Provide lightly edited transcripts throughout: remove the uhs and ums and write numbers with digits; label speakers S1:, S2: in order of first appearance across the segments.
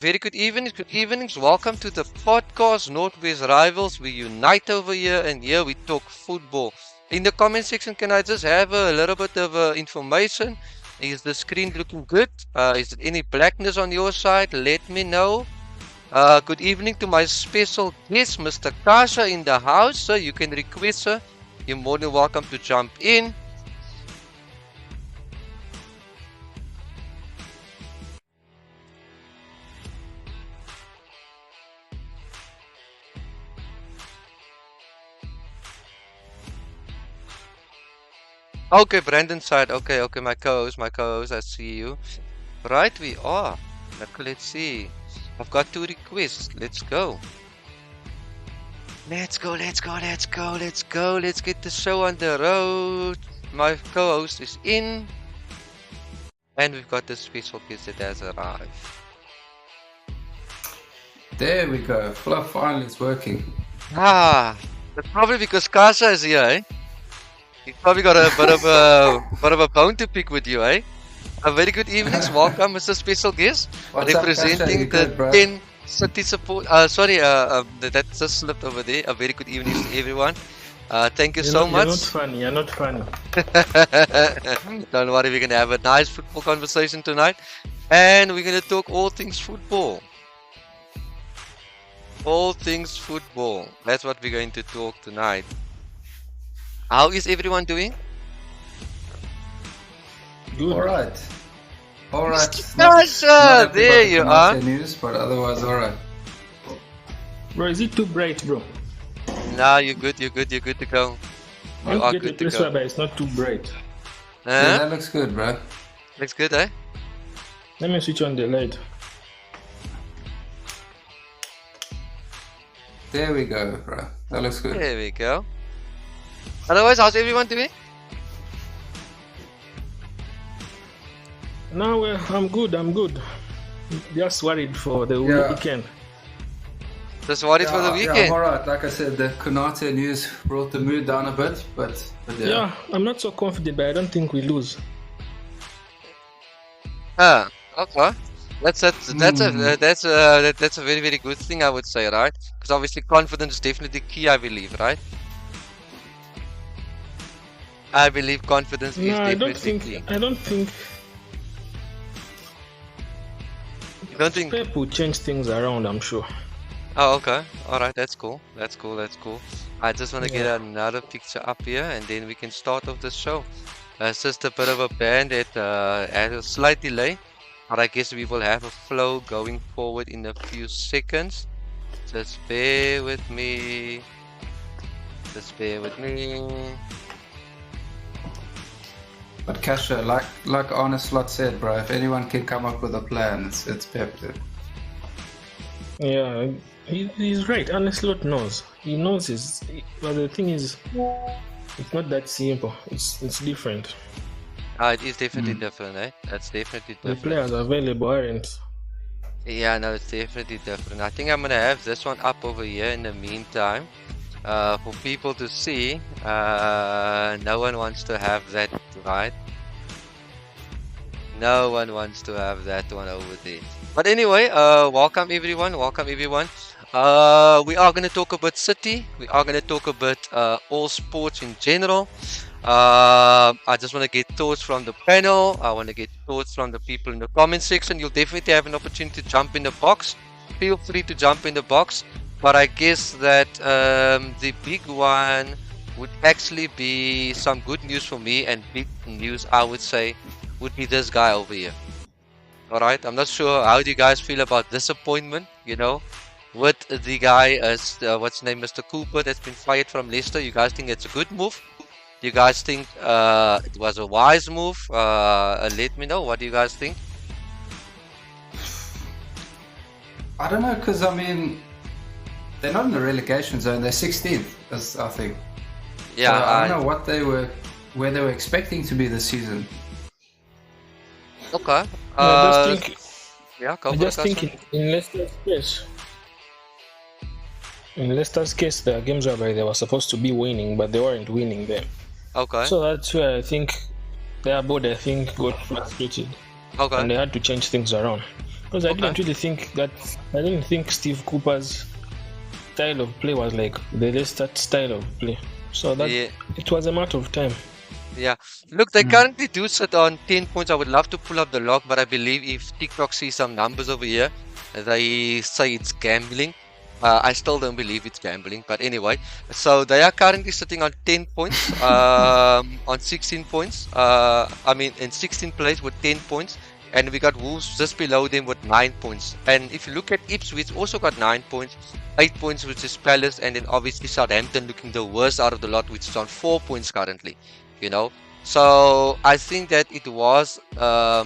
S1: Very good evening, good evenings. Welcome to the podcast Northwest Rivals. We unite over here and here we talk football. In the comment section, can I just have a little bit of information? Is the screen looking good? Is there any blackness on your side? Let me know. Good evening to my special guest, Mr. Kasha in the house. Sir, you can request, sir. You're more than welcome to jump in. Okay, Brandon side. Okay, my co-host, I see you. Right, we are. Let's see. I've got 2 requests. Let's go. Let's go. Let's get the show on the road. My co-host is in. And we've got the special guest that has arrived.
S2: There we go. Fluff finally is working.
S1: That's probably because Kasha is here, eh? He's probably got a bit of a bone to pick with you, eh? A very good evening. Welcome, Mr. Special Guest.
S2: What's up, Kasha?
S1: Representing
S2: You
S1: the
S2: good, bro?
S1: 10 city support. That just slipped over there. A very good evening to everyone. Thank you so much.
S3: You're not funny.
S1: Don't worry, we're gonna have a nice football conversation tonight, and we're gonna talk all things football. All things football. That's what we're going to talk tonight. How is everyone doing?
S3: Good.
S2: All right.
S1: Kasha, there you are.
S2: News, but otherwise, all right.
S3: Bro, is it too bright, bro?
S1: Nah, you're good to go. You are
S3: Get
S1: good
S3: it
S1: to
S3: this way,
S1: go.
S3: but it's not too bright.
S2: Yeah,
S1: Huh?
S2: that looks good, bro.
S1: Looks good, eh?
S3: Let me switch on the light.
S2: There we go, bro. That looks good.
S1: There we go. Otherwise, how's everyone doing?
S3: No, well, I'm good. Just worried for the
S2: Yeah.
S3: weekend.
S1: Just worried for the
S2: Yeah, I'm
S1: weekend.
S2: all right. Like I said, the Konate news brought the mood down a bit, but yeah.
S3: Yeah, I'm not so confident, but I don't think we lose.
S1: Okay. That's a very, very good thing, I would say, right? Because obviously confidence is definitely key, I believe, right? I believe confidence is
S3: No, I don't
S1: definitely
S3: think.
S1: key.
S3: I don't think
S1: You don't think?
S3: Pep will change things around. I'm sure.
S1: Oh, okay. All right. That's cool. That's cool. I just want to get
S3: Yeah.
S1: another picture up here, and then we can start off the show. It's just a bit of a band that had a slight delay, but I guess we will have a flow going forward in a few seconds. Just bear with me.
S2: But Kasha, like Arne Slot said, bro, if anyone can come up with a plan, it's Pep.
S3: Yeah, he's right. Slot knows. He knows his. But the thing is, it's not that simple. It's different.
S1: It is definitely different, eh? That's definitely
S3: The
S1: different.
S3: players available aren't.
S1: Yeah, no, it's definitely different. I think I'm gonna have this one up over here in the meantime, for people to see. No one wants to have that, right? No one wants to have that one over there. But anyway, welcome everyone. We are gonna talk about City. We are gonna talk about all sports in general. I just want to get thoughts from the panel. I want to get thoughts from the people in the comment section. You'll definitely have an opportunity to jump in the box. Feel free to jump in the box. But I guess that the big one would actually be some good news for me, and big news I would say would be this guy over here. Alright, I'm not sure how do you guys feel about this appointment, with the guy as what's his name, Mr. Cooper, that's been fired from Leicester. You guys think it's a good move? You guys think it was a wise move? Let me know. What do you guys think?
S2: I don't know, because I mean, they're not in the relegation zone. They're 16th, I think.
S1: Yeah,
S2: So I don't know where they were expecting to be this season.
S1: Okay.
S3: I just think.
S1: Yeah, go
S3: I
S1: for
S3: just
S1: it,
S3: think
S1: Kasha.
S3: in Leicester's case. In Leicester's case, the games whereby they were supposed to be winning, but they weren't winning them.
S1: Okay.
S3: So that's where I think their board, got frustrated, and
S1: Okay.
S3: they had to change things around. Because I
S1: Okay.
S3: didn't think Steve Cooper's style of play was like the Leicester style of play. So that
S1: Yeah.
S3: it was a matter of time.
S1: Yeah. Look, they currently do sit on 10 points. I would love to pull up the log, but I believe if TikTok sees some numbers over here, they say it's gambling. I still don't believe it's gambling, but anyway. So they are currently sitting on 10 points, on 16 points. I mean, in 16th place with 10 points. And we got Wolves just below them with 9 points. And if you look at Ipswich, also got 9 points, 8 points, which is Palace, and then obviously Southampton looking the worst out of the lot, which is on 4 points currently. You know, so I think that it was a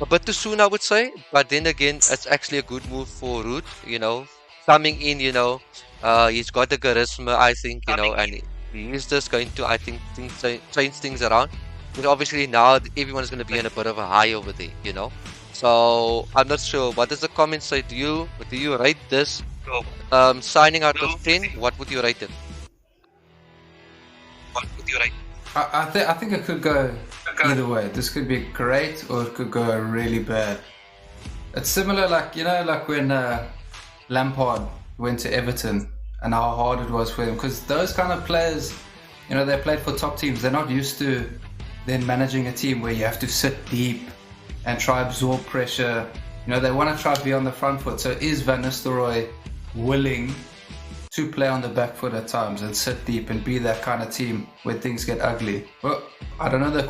S1: bit too soon, I would say. But then again, it's actually a good move for Root. Coming in. He's got the charisma, I think. And he is just going to, I think, change things around. But obviously now everyone's going to be on a bit of a high over there. So I'm not sure. What does the comment say? Do you rate this signing out of 10? What would you rate it?
S2: I think it could go either way. This could be great or it could go really bad. It's similar, like when Lampard went to Everton and how hard it was for him, because those kind of players, they played for top teams. They're not used to then managing a team where you have to sit deep and try absorb pressure. They want to try to be on the front foot. So is Van Nistelrooy willing to play on the back foot at times and sit deep and be that kind of team when things get ugly? Well, I don't know the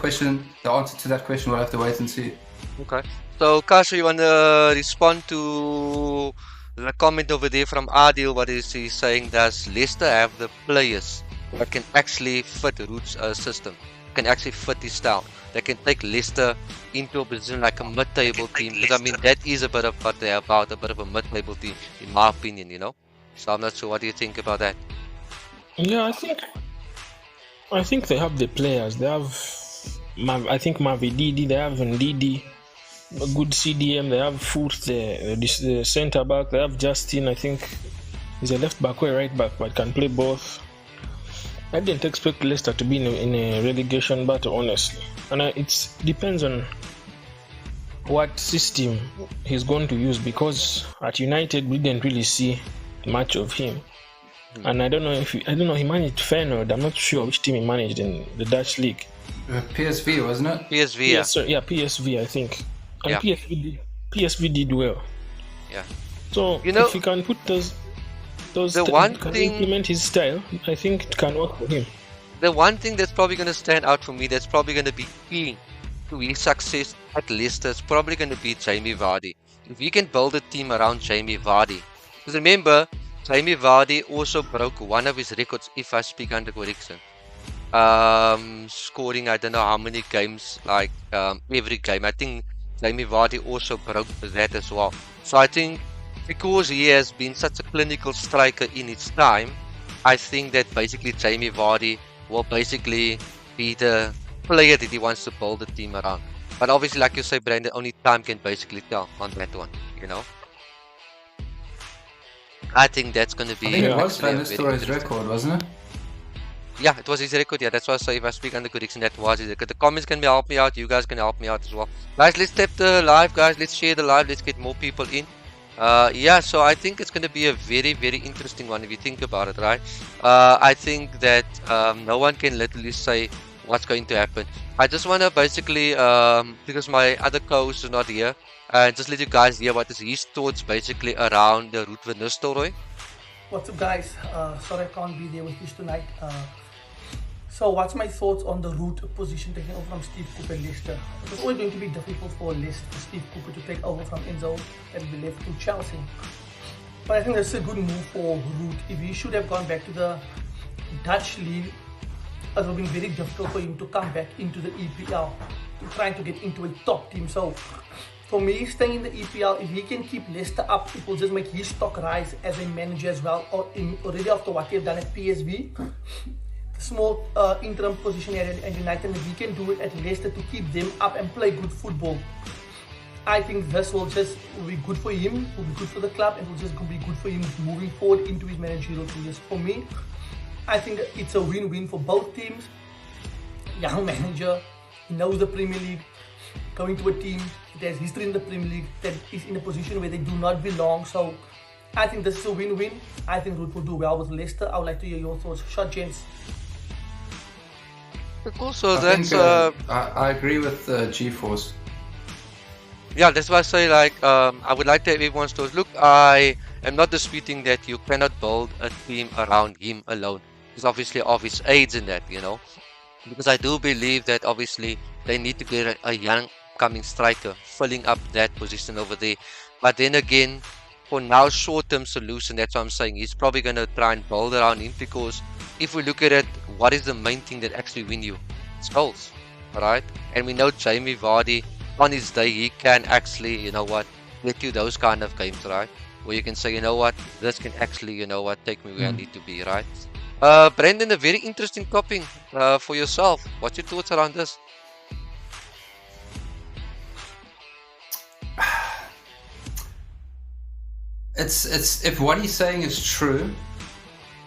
S2: answer to that question. We'll have to wait and see.
S1: Okay. So, Kasha, you want to respond to the comment over there from Adil? What is he saying? Does Leicester have the players that can actually fit Root's system? Can actually fit his style? That can take Leicester into a position like a mid-table team? Because, I mean, that is a bit of what they're about, a bit of a mid-table team, in my opinion, So I'm not sure. What do you think about that?
S3: Yeah, I think they have the players. They have, I think Mavididi. They have Ndidi, a good CDM. They have Foot, the centre back. They have Justin. I think he's a left back or a right back, but can play both. I didn't expect Leicester to be in a relegation battle, honestly, and it depends on what system he's going to use, because at United we didn't really see much of him, and I don't know he managed Feyenoord. I'm not sure which team he managed in the Dutch league.
S2: PSV, wasn't it?
S1: PSV, yeah.
S3: Yes, sir. Yeah, PSV, I think, and
S1: Yeah.
S3: PSV did well.
S1: Yeah.
S3: So if he can put those implement his style, I think it can work for him.
S1: The one thing that's probably going to stand out for me, that's probably going to be key to his success at Leicester, is probably going to be Jamie Vardy. If you can build a team around Jamie Vardy, because remember, Jamie Vardy also broke one of his records, if I speak under correction. Scoring, I don't know how many games, like every game. I think Jamie Vardy also broke that as well. So I think because he has been such a clinical striker in his time, I think that basically Jamie Vardy will basically be the player that he wants to build the team around. But obviously, like you say, Brandon, only time can basically tell on that one, I think that's going to be...
S2: I think it was
S1: actually
S2: Van
S1: a very
S2: Nistelrooy's
S1: interesting-
S2: record, wasn't it?
S1: Yeah, it was his record. Yeah, that's why I say if I speak under correction, that was his record. The comments can help me out. You guys can help me out as well. Guys, let's tap the live, guys. Let's share the live. Let's get more people in. Yeah, so I think it's going to be a very, very interesting one if you think about it, right? I think that no one can literally say what's going to happen. I just want to basically, because my other co-host is not here, just let you guys hear what is his thoughts basically around the Ruud van Nistelrooy.
S4: What's up, guys? Sorry I can't be there with you tonight. So what's my thoughts on the root position taking over from Steve Cooper and Leicester? It was always going to be difficult for Steve Cooper to take over from Enzo and be left to Chelsea. But I think that's a good move for Root. If he should have gone back to the Dutch league, it would have been very difficult for him to come back into the EPL, to trying to get into a top team. So for me, staying in the EPL, if he can keep Leicester up, it will just make his stock rise as a manager as well. Or already after what they've done at PSV, the small interim position at United, if he can do it at Leicester to keep them up and play good football, I think this will be good for him, will be good for the club, and will just be good for him moving forward into his managerial careers. For me, I think it's a win-win for both teams. Young manager, he knows the Premier League, going to a team that has history in the Premier League, that is in a position where they do not belong. So I think this is a win-win. I think Ruud will do well with Leicester. I would like to hear your thoughts. Shot, gents.
S1: Also,
S2: I
S1: that's
S2: think, I agree with G-Force.
S1: yeah, that's why I say like I would like to have everyone's thoughts. Look, I am not disputing that you cannot build a team around him alone. Because obviously of his age in that, you know. Because I do believe that obviously they need to get a young coming striker filling up that position over there. But then again, for now, short-term solution, that's what I'm saying. He's probably going to try and build around him because if we look at it, what is the main thing that actually win you? It's goals, alright? And we know Jamie Vardy, on his day, he can actually, you know what, get you those kind of games, right? Where you can say, you know what, this can actually, you know what, take me where I need to be, right? Brendan, a very interesting topic for yourself. What's your thoughts around this?
S2: It's if what he's saying is true,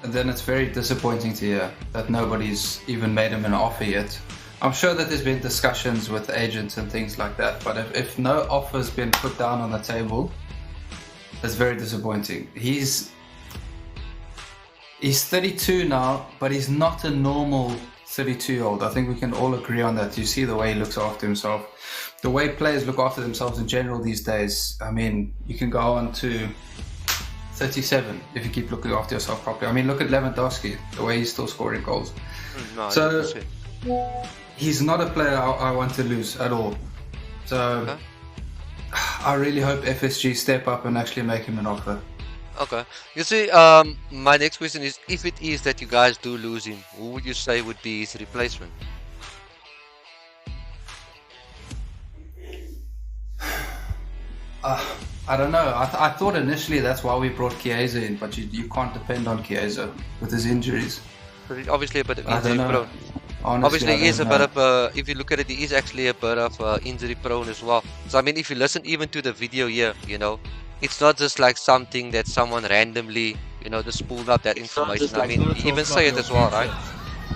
S2: then it's very disappointing to hear that nobody's even made him an offer yet. I'm sure that there's been discussions with agents and things like that, but if no offer's been put down on the table, it's very disappointing. He's 32 now, but he's not a normal 32-year-old. I think we can all agree on that. You see the way he looks after himself, the way players look after themselves in general these days. I mean, you can go on to 37 if you keep looking after yourself properly. I mean, look at Lewandowski, the way he's still scoring goals.
S1: No,
S2: So he's not a player I want to lose at all. So
S1: okay.
S2: I really hope FSG step up and actually make him an offer.
S1: Okay. You see, my next question is, if it is that you guys do lose him, who would you say would be his replacement?
S2: I don't know. I thought initially that's why we brought Chiesa in, but you can't depend on Chiesa with his injuries.
S1: But he's obviously a bit of
S2: I
S1: injury
S2: don't know.
S1: prone.
S2: Honestly,
S1: Obviously,
S2: I
S1: he is a
S2: don't
S1: bit
S2: know.
S1: of, if you look at it, he is actually a bit of injury prone as well. So, I mean, if you listen even to the video here, you know, it's not just like something that someone randomly, you know, just pulled up that information. I mean, he even say it as well, right?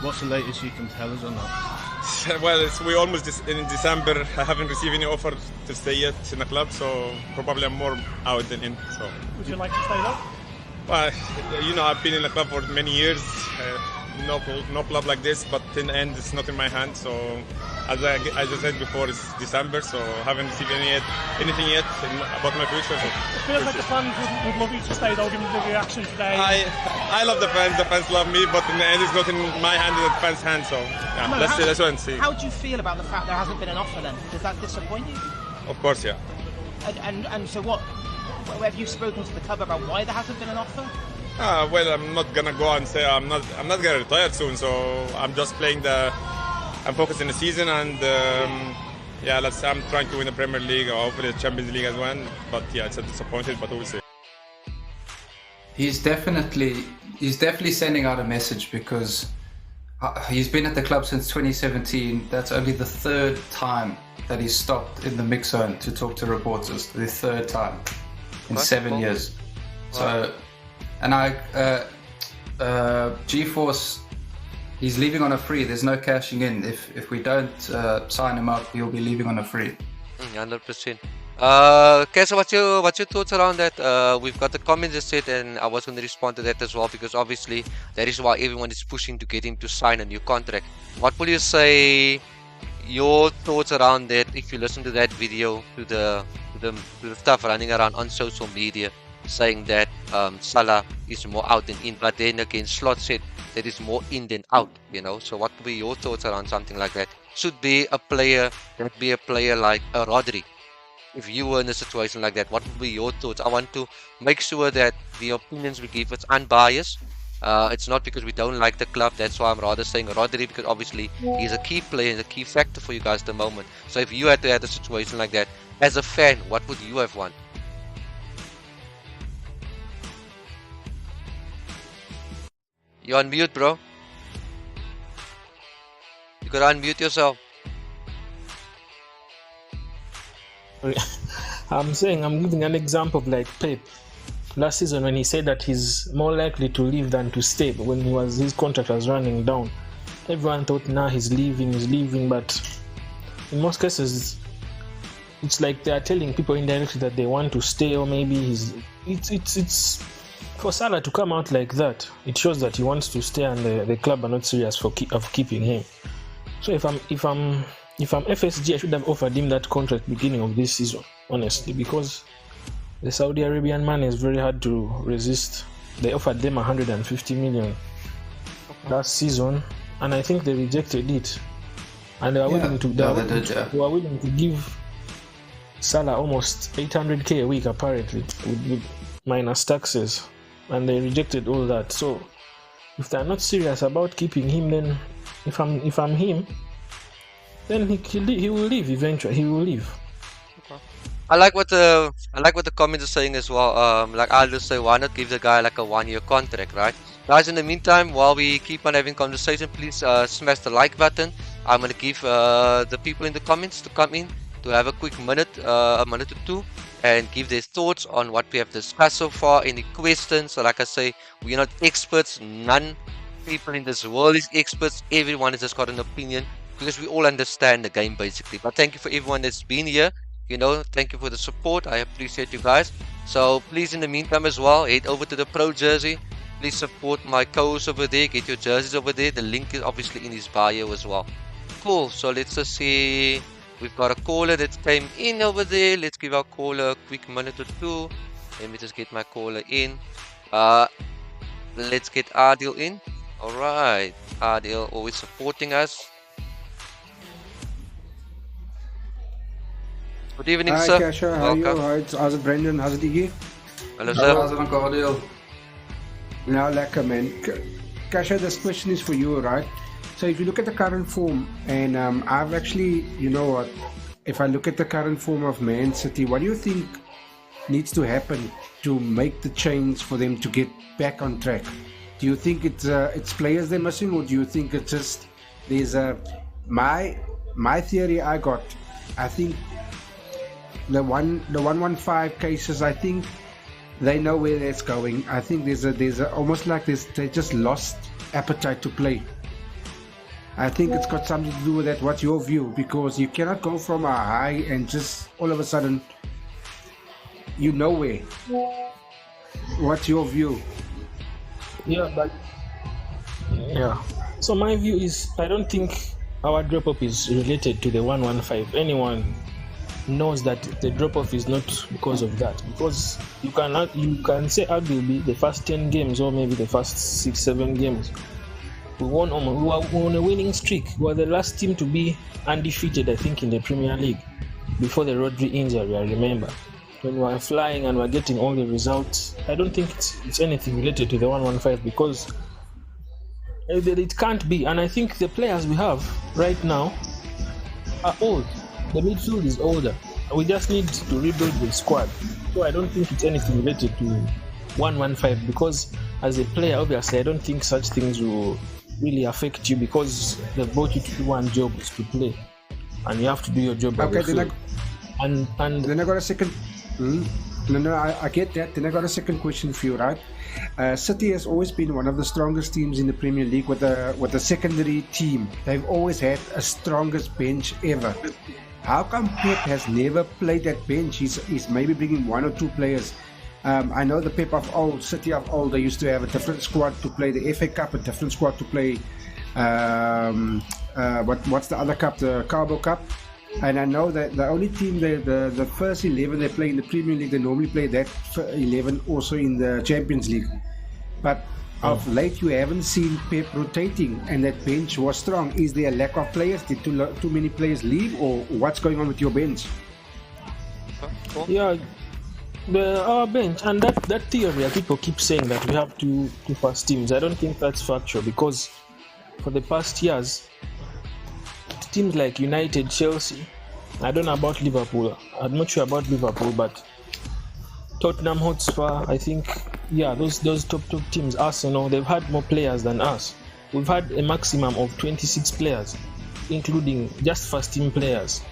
S5: What's the latest you can tell us on that?
S6: Well, we almost in December. I haven't received any offer to stay yet in the club, so probably I'm more out than in. So,
S4: Would you like to stay though?
S6: well, you know, I've been in the club for many years. No club like this, but in the end, it's not in my hand. So, as I said before, it's December, so I haven't received anything yet about my future. So.
S4: It feels like the fans would love you to stay though, given the reaction today.
S6: I love the fans love me, but in the end, it's not in my hand, it's the fans' hand. So, yeah,
S7: Mo,
S6: let's wait and see.
S7: How do you feel about the fact there hasn't been an offer then? Does that disappoint you?
S6: Of course, yeah.
S7: And so what? Have you spoken to the club about why there hasn't been an offer?
S6: Well, I'm not gonna go and say I'm not gonna retire soon. So I'm just I'm focused in the season, and yeah, I'm trying to win the Premier League or hopefully the Champions League as well. But yeah, it's a disappointed, but we'll see.
S2: He's definitely sending out a message because he's been at the club since 2017. That's only the third time that he's stopped in the mix zone to talk to reporters. The third time in 7 years. So, and G-Force, he's leaving on a free. There's no cashing in. If we don't sign him up, he'll be leaving on a free.
S1: 100%. Okay, so what's your thoughts around that? We've got the comments that said, and I was going to respond to that as well because obviously that is why everyone is pushing to get him to sign a new contract. What will you say? Your thoughts around that? If you listen to that video, to the stuff running around on social media, saying that Salah is more out than in, but then again, Slot said that it's more in than out. You know, so what would be your thoughts around something like that? Should be a player like a Rodri. If you were in a situation like that, what would be your thoughts? I want to make sure that the opinions we give is unbiased. It's not because we don't like the club. That's why I'm rather saying Rodri, because obviously he's a key player and a key factor for you guys at the moment. So if you had to have a situation like that, as a fan, what would you have wanted? You're on mute, bro. You gotta unmute yourself.
S3: I'm giving an example of like Pep last season when he said that he's more likely to leave than to stay. But when his contract was running down, everyone thought, nah, he's leaving, but in most cases, it's like they are telling people indirectly that they want to stay, or maybe it's for Salah to come out like that. It shows that he wants to stay, and the club are not serious of keeping him. So if I'm FSG, I should have offered him that contract beginning of this season, honestly, because the Saudi Arabian man is very hard to resist. They offered them 150 million last season, and I think they rejected it. And they were willing to give Salah almost 800k a week, apparently, with minus taxes, and they rejected all that. So if they're not serious about keeping him, then if I'm him, then he will leave eventually. He will leave.
S1: I like what the comments are saying as well. Like I'll just say, why not give the guy like a 1-year contract, right? Guys, in the meantime, while we keep on having conversation, please smash the like button. I'm gonna give the people in the comments to come in to have a quick minute, a minute or two, and give their thoughts on what we have discussed so far. Any questions? So like I say, we're not experts. None people in this world is experts. Everyone has just got an opinion because we all understand the game basically. But thank you for everyone that's been here. Thank you for the support. I appreciate you guys. So please, in the meantime as well, head over to the Pro Jersey. Please support my co-host over there. Get your jerseys over there. The link is obviously in his bio as well. Cool. So let's just see. We've got a caller that came in over there. Let's give our caller a quick minute or two. Let me just get my caller in. Let's get Adil in. Alright. Adil always supporting us. Good evening,
S8: Hi,
S1: sir.
S8: Kasha. How are you? How's it, Brendan? How's it, Iggy?
S1: Hello, sir.
S2: How's it, Uncle Adil?
S8: Now, lekker, man. Kasha, this question is for you, right? So if you look at the current form, and I've actually, you know what, if I look at the current form of Man City, what do you think needs to happen to make the change for them to get back on track? Do you think it's players they're missing, or do you think it's just there's my theory I think the 115 cases, I think they know where that's going. I think there's a almost like they just lost appetite to play. I think it's got something to do with that. What's your view? Because you cannot go from a high and just all of a sudden you nowhere. What's your view?
S3: Yeah. So my view is, I don't think our drop-off is related to the 115. Anyone knows that the drop-off is not because of that. Because you can say arguably the first 10 games or maybe the first 6-7 games, we were on a winning streak. We were the last team to be undefeated, I think, in the Premier League before the Rodri injury, I remember. When we were flying and we were getting all the results, I don't think it's anything related to the 115, because it can't be. And I think the players we have right now are old. The midfield is older. We just need to rebuild the squad. So I don't think it's anything related to 115, because as a player, obviously, I don't think such things will really affect you, because they brought you to do one job, is to play, and you have to do your job.
S8: Okay, then
S3: then
S8: I got a second. No, I get that. Then I got a second question for you, right? City has always been one of the strongest teams in the Premier League with a secondary team. They've always had a strongest bench ever. How come Pep has never played that bench? He's maybe bringing one or two players. I know the Pep of old, City of old, they used to have a different squad to play the FA Cup, a different squad to play what's the other cup, the Carbo Cup. And I know that the only team, the first 11 they play in the Premier League, they normally play that 11 also in the Champions League. But of late, you haven't seen Pep rotating, and that bench was strong. Is there a lack of players? Did too many players leave, or what's going on with your bench?
S3: Yeah, our bench, and that theory, people keep saying that we have two first teams. I don't think that's factual, because for the past years, teams like United, Chelsea, I don't know about Liverpool. I'm not sure about Liverpool, but Tottenham Hotspur, I think, yeah, those top teams, Arsenal, they've had more players than us. We've had a maximum of 26 players, including just first team players,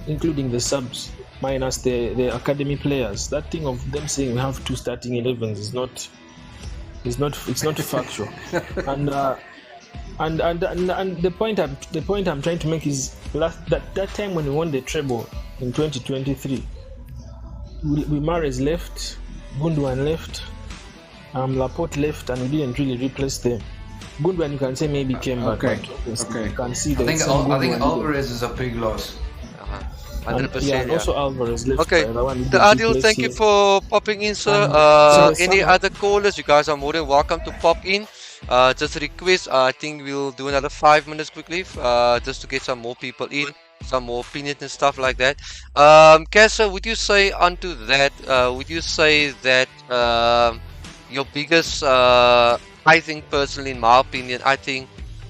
S3: including the subs, minus the academy players. That thing of them saying we have two starting 11s is not factual. And the point I'm trying to make is that time when we won the treble, in 2023. Mahrez left, Gundogan left, Laporte left, and we didn't really replace them. Gundogan, you can say maybe came back,
S2: Okay.
S3: but
S2: Okay.
S3: you can see
S2: I
S3: that
S2: think
S3: Gundogan
S2: Alvarez is a big loss.
S1: 100%.
S3: and also Alvarez left.
S1: Okay,
S3: the one who
S1: the
S3: didn't
S1: Adil,
S3: replace
S1: thank you
S3: him.
S1: for popping in, sir.
S3: So
S1: Any
S3: somehow-
S1: other callers? You guys are more than welcome to pop in. Just a request. I think we'll do another 5 minutes quickly, just to get some more people in, some more opinions and stuff like that. Kessa, would you say onto that? Would you say that your biggest? I think personally, in my opinion, I think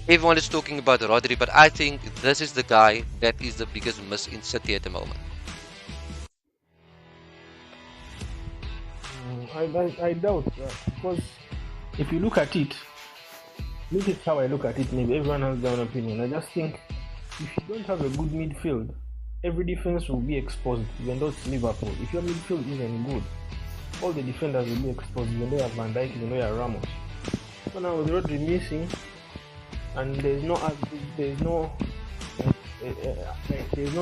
S1: everyone is talking about Rodri, but I think this is the guy that is the biggest miss in City at the moment.
S3: I doubt that, because if you look at it, this is how I look at it. Maybe everyone has their own opinion. I just think if you don't have a good midfield, every defense will be exposed, even though it's Liverpool. If your midfield isn't good, all the defenders will be exposed, even though you have Van Dijk, even though you have Ramos. So now with Rodri missing, and there's no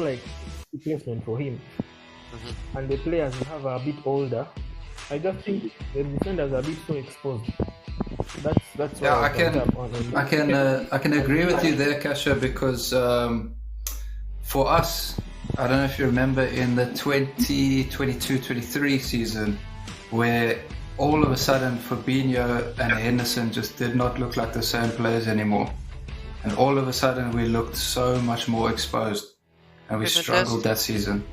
S3: like replacement for him, and the players will have a bit older. I just think the defenders are a bit so exposed. That's
S2: Yeah,
S3: what
S2: I can agree with you there, Kasha, because for us, I don't know if you remember in the 2022-23 season, where all of a sudden Fabinho and Henderson just did not look like the same players anymore, and all of a sudden we looked so much more exposed, and we struggled that season.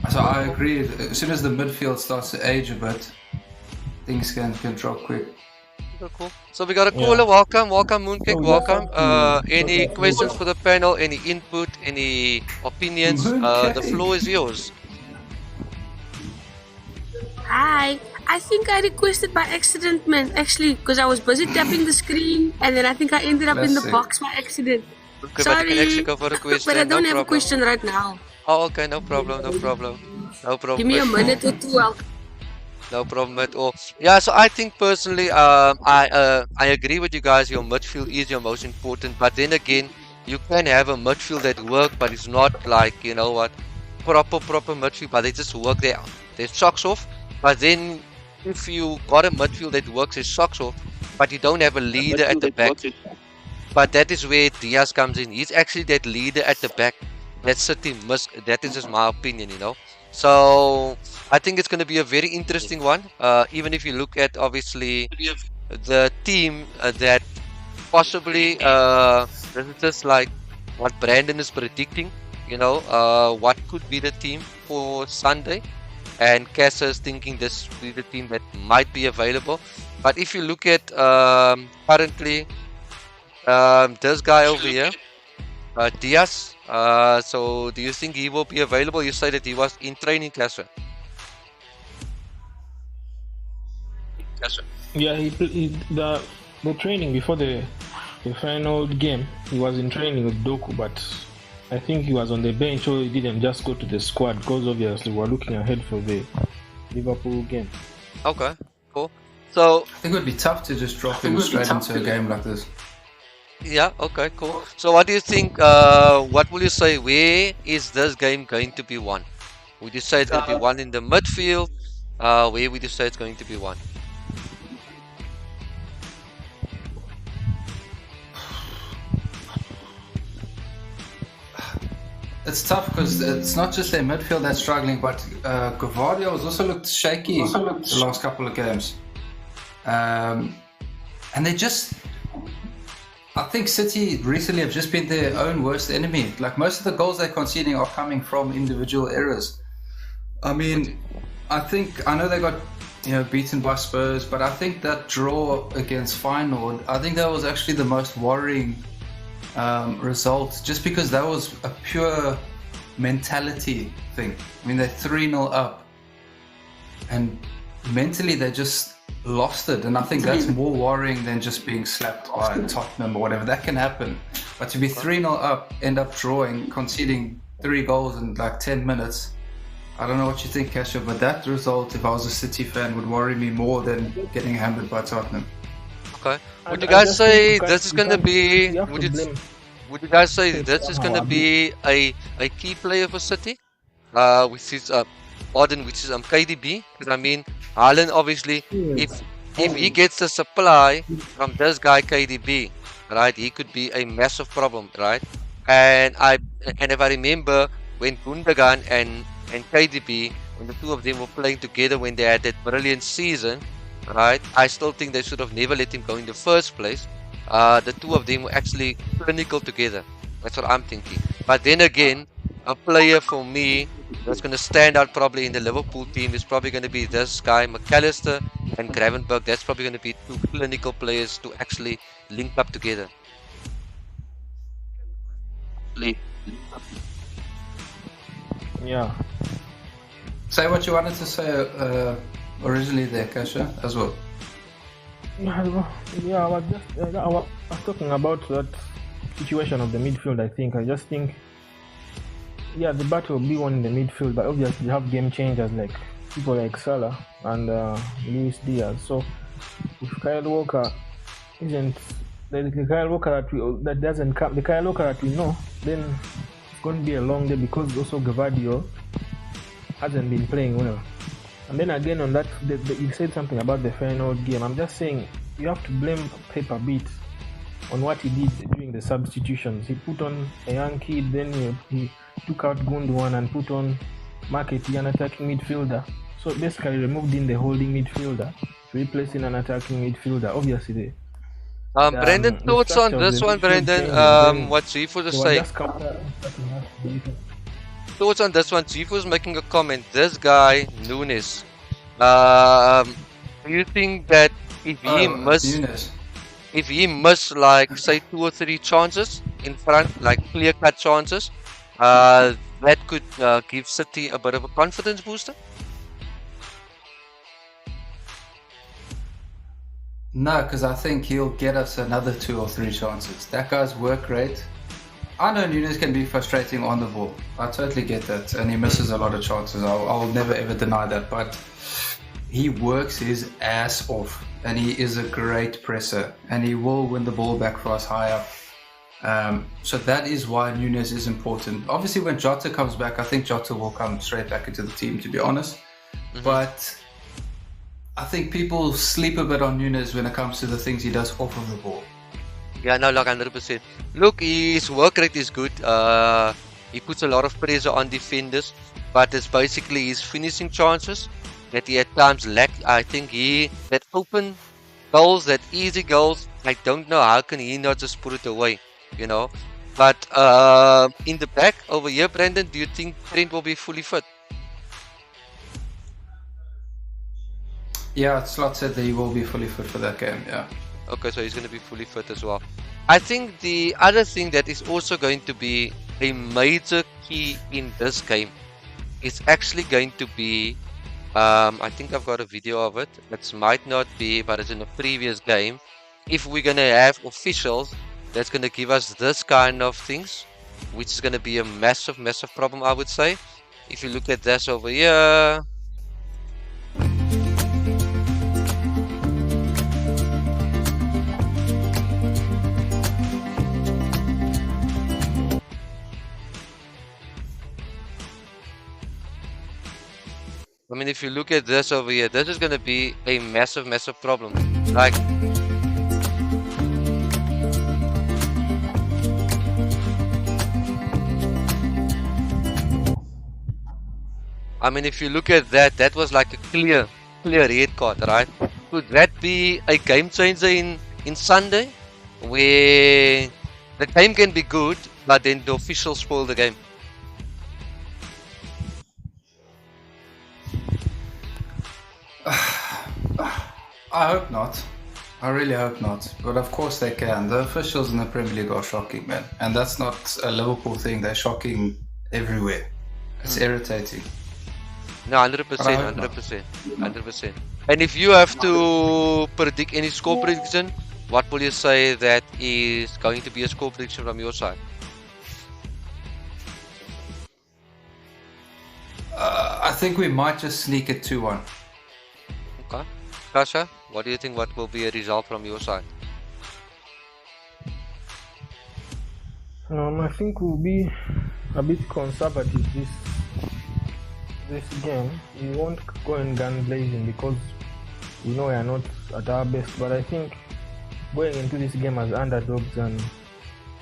S2: So I agree. As soon as the midfield starts to age a bit, things can drop quick.
S1: Cool. So we got a caller. Welcome, Mooncake. Welcome. Any questions for the panel? Any input? Any opinions? The floor is yours.
S9: Hi. I think I requested by accident, man. Actually, because I was busy tapping the screen, and then I think I ended up in the box by accident.
S1: Okay,
S9: Sorry.
S1: but you can actually go for a question.
S9: But I don't
S1: no
S9: have
S1: problem.
S9: a question right now.
S1: Oh, okay, no problem.
S9: Give me a minute or two.
S1: No problem at all. Yeah, so I think personally, I agree with you guys. Your midfield is your most important, but then again, you can have a midfield that work, but it's not like, you know what, proper midfield, but they just work their socks off. But then if you got a midfield that works his socks off, but you don't have a leader at the back, but that is where Diaz comes in. He's actually that leader at the back that City must. That is just my opinion, you know. So I think it's going to be a very interesting one. Even if you look at obviously the team that possibly this is just like what Brandon is predicting. You know, what could be the team for Sunday, and Kessa is thinking this will be the team that might be available. But if you look at currently this guy over here, Diaz. So do you think he will be available? You said that he was in training, Kessa.
S3: Yeah, the training before the final game, he was in training with Doku, but I think he was on the bench, so he didn't just go to the squad because obviously we're looking ahead for the Liverpool game.
S1: Okay, cool. So
S2: I think it would be tough to just drop him straight into a game like this.
S1: yeah, okay, cool. So what do you think? What will you say? Where is this game going to be won? Would you say it's going to be won in the midfield? Where would you say it's going to be won?
S2: It's tough because it's not just their midfield that's struggling, but Gvardiol has also looked shaky the last couple of games. And they just, I think City recently have just been their own worst enemy. Like most of the goals they're conceding are coming from individual errors. I mean, I know they got beaten by Spurs, but I think that draw against Feyenoord, I think that was actually the most worrying result, just because that was a pure mentality thing. I mean, they're 3-0 up, and mentally they just lost it, and I think that's more worrying than just being slapped by Tottenham or whatever. That can happen, but to be 3-0 up, end up drawing, conceding 3 goals in like 10 minutes, I don't know what you think, Kasha, but that result, if I was a City fan, would worry me more than getting hammered by Tottenham.
S1: Okay. Would you guys say this is going to be? would you guys say
S3: Pep
S1: this is
S3: somehow
S1: going to
S3: a bit.
S1: be a key player for City? Which is which is KDB? Because I mean, Haaland obviously, if
S3: Yes.
S1: he gets the supply from this guy KDB, right, he could be a massive problem, right? And if I remember when Gundogan and KDB, when the two of them were playing together when they had that brilliant season, right? I still think they should have never let him go in the first place. The two of them were actually clinical together. That's what I'm thinking. But then again, a player for me that's going to stand out probably in the Liverpool team is probably going to be this guy, McAllister and Gravenberg. That's probably going to be two clinical players to actually link up together.
S3: Yeah.
S2: Say what you wanted to say originally there, Kasha, as well.
S3: Yeah, I was just I was talking about that situation of the midfield. I just think, yeah, the battle will be one in the midfield, but obviously you have game changers like people like Salah and Luis Diaz. So if Kyle Walker isn't the Kyle Walker that doesn't come, the Kyle Walker that we know, then it's going to be a long day because also Gavadio hasn't been playing well. And then again on that, you said something about the Feyenoord game. I'm just saying you have to blame Pep a bit on what he did during the substitutions. He put on a young kid, then he took out Gundogan and put on Markety, an attacking midfielder. So basically removed in the holding midfielder, replacing an attacking midfielder. Obviously,
S1: Brendan,
S3: the
S1: thoughts on
S3: structure of
S1: this
S3: the
S1: one,
S3: midfield
S1: Brendan?
S3: changes. Then
S1: What Chief was
S3: they were
S1: saying.
S3: just counter.
S1: Thoughts on this one? Chief was making a comment. This guy, Nunes. Do you think that if
S2: Nunes.
S1: he missed like say 2 or 3 chances in front, like clear-cut chances, that could give City a bit of a confidence booster?
S2: No, because I think he'll get us another 2 or 3 chances. That guy's work rate. I know Nunes can be frustrating on the ball. I totally get that. And he misses a lot of chances. I'll never ever deny that. But he works his ass off. And he is a great presser. And he will win the ball back for us high up. So that is why Nunes is important. Obviously, when Jota comes back, I think Jota will come straight back into the team, to be honest. But I think people sleep a bit on Nunes when it comes to the things he does off of the ball.
S1: Yeah, no, like 100%. Look, his work rate is good. He puts a lot of pressure on defenders, but it's basically his finishing chances that he at times lack. I think that open goals, that easy goals, I don't know how can he not just put it away, you know. But in the back over here, Brandon, do you think Trent will be fully fit?
S2: Yeah, Slot said that he will be fully fit for that game, yeah.
S1: Okay, so he's going to be fully fit as well. I think the other thing that is also going to be a major key in this game is actually going to be, I think I've got a video of it. It might not be, but it's in a previous game. If we're going to have officials that's going to give us this kind of things, which is going to be a massive, massive problem, I would say. If you look at this over here. I mean, if you look at this over here, this is going to be a massive, massive problem. Like, I mean, if you look at that, that was like a clear red card, right? Could that be a game changer in Sunday, where the game can be good, but then the officials spoil the game?
S2: I hope not. I really hope not. But of course they can. The officials in the Premier League are shocking, man. And that's not a Liverpool thing. They're shocking everywhere. It's irritating.
S1: No, 100%, 100%. And if you have to predict any score prediction, what will you say that is going to be a score prediction from your side?
S2: I think we might just sneak it 2-1.
S1: Okay. Kasha, what do you think? What will be a result from your side?
S3: I think we'll be a bit conservative this game. We won't go in gun blazing because we know we are not at our best. But I think going into this game as underdogs and